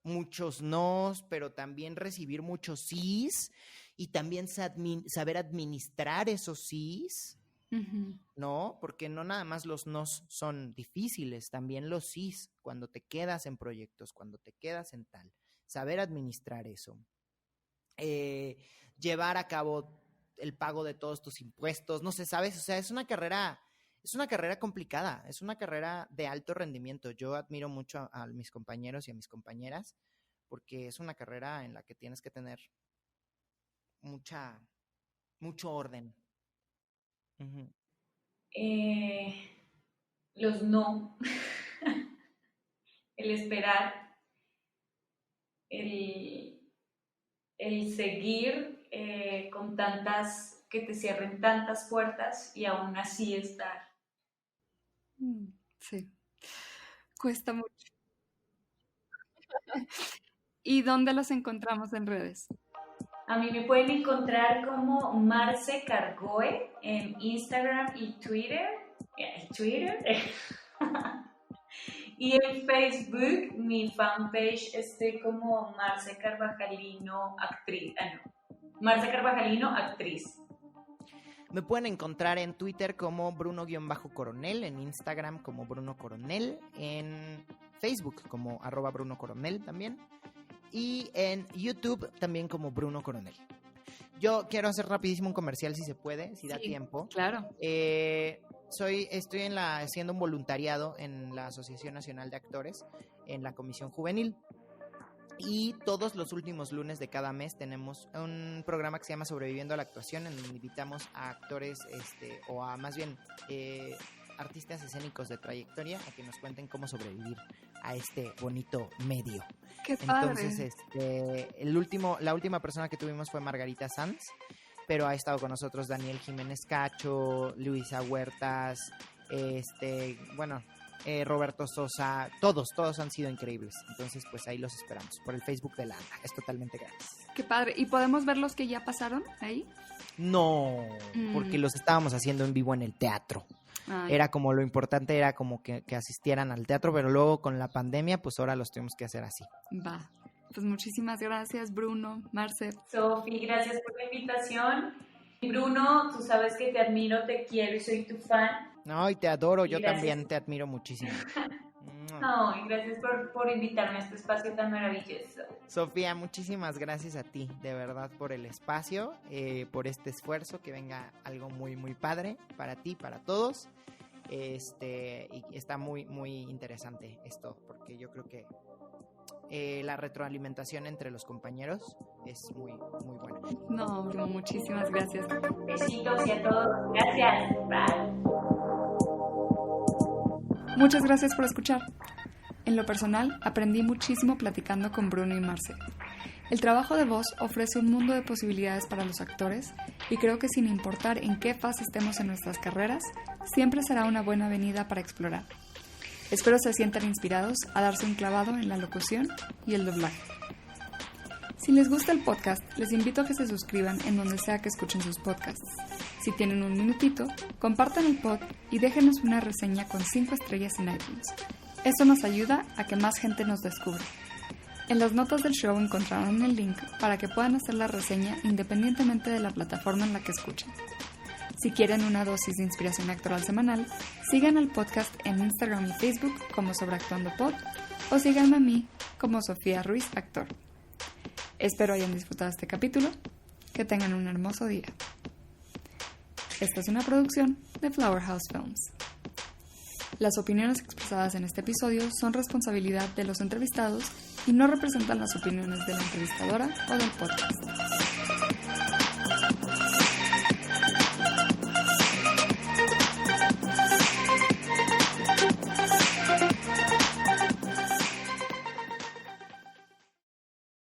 muchos nos, pero también recibir muchos sís, y también saber administrar esos sís, ¿no? Porque no nada más los nos son difíciles, también los sís, cuando te quedas en proyectos, cuando te quedas en tal, saber administrar eso. Llevar a cabo el pago de todos tus impuestos, no sé, ¿sabes? O sea, es una carrera complicada, es una carrera de alto rendimiento. Yo admiro mucho a mis compañeros y a mis compañeras, porque es una carrera en la que tienes que tener mucho orden. Los no, el esperar, el seguir con que te cierren tantas puertas y aún así estar. Sí, cuesta mucho. ¿Y dónde los encontramos en redes? A mí me pueden encontrar como Marce Cargoe en Instagram y Twitter. Y en Facebook, mi fanpage estoy como Marce Carvajalino actriz. Marce Carvajalino actriz. Me pueden encontrar en Twitter como Bruno-Coronel, en Instagram como Bruno Coronel, en Facebook como @BrunoCoronel también, y en YouTube también como Bruno Coronel. Yo quiero hacer rapidísimo un comercial, si se puede, si da tiempo. Claro. Estoy haciendo un voluntariado en la Asociación Nacional de Actores, en la Comisión Juvenil. Y todos los últimos lunes de cada mes tenemos un programa que se llama Sobreviviendo a la Actuación, en donde invitamos a actores, o a más bien artistas escénicos de trayectoria, a que nos cuenten cómo sobrevivir a este bonito medio. ¡Qué padre! Entonces, la última persona que tuvimos fue Margarita Sanz, pero ha estado con nosotros Daniel Jiménez Cacho, Luisa Huertas, Roberto Sosa, todos han sido increíbles. Entonces, pues ahí los esperamos por el Facebook de la ANDA. Es totalmente gratis. ¡Qué padre! ¿Y podemos ver los que ya pasaron ahí? No, porque los estábamos haciendo en vivo en el teatro. Ay. Era como lo importante, era como que asistieran al teatro, pero luego con la pandemia, pues ahora los tuvimos que hacer así. Va. Pues muchísimas gracias, Bruno, Marce. Sofi, gracias por la invitación. Bruno, tú sabes que te admiro, te quiero y soy tu fan. No, y te adoro, yo gracias. también te admiro muchísimo. No, y gracias por invitarme a este espacio tan maravilloso. Sofía, muchísimas gracias a ti, de verdad, por el espacio, por este esfuerzo, que venga algo muy, muy padre para ti, para todos. Y está muy, muy interesante esto, porque yo creo que la retroalimentación entre los compañeros es muy, muy buena. No, Bruno, muchísimas gracias. Besitos y a todos. Gracias. Bye. Muchas gracias por escuchar. En lo personal, aprendí muchísimo platicando con Bruno y Marce. El trabajo de voz ofrece un mundo de posibilidades para los actores y creo que sin importar en qué fase estemos en nuestras carreras, siempre será una buena avenida para explorar. Espero se sientan inspirados a darse un clavado en la locución y el doblaje. Si les gusta el podcast, les invito a que se suscriban en donde sea que escuchen sus podcasts. Si tienen un minutito, compartan el pod y déjenos una reseña con 5 estrellas en iTunes. Esto nos ayuda a que más gente nos descubra. En las notas del show encontrarán el link para que puedan hacer la reseña independientemente de la plataforma en la que escuchen. Si quieren una dosis de inspiración actoral semanal, sigan el podcast en Instagram y Facebook como Sobreactuando Pod o síganme a mí como Sofía Ruiz Actor. Espero hayan disfrutado este capítulo. Que tengan un hermoso día. Esta es una producción de Flower House Films. Las opiniones expresadas en este episodio son responsabilidad de los entrevistados y no representan las opiniones de la entrevistadora o del podcast.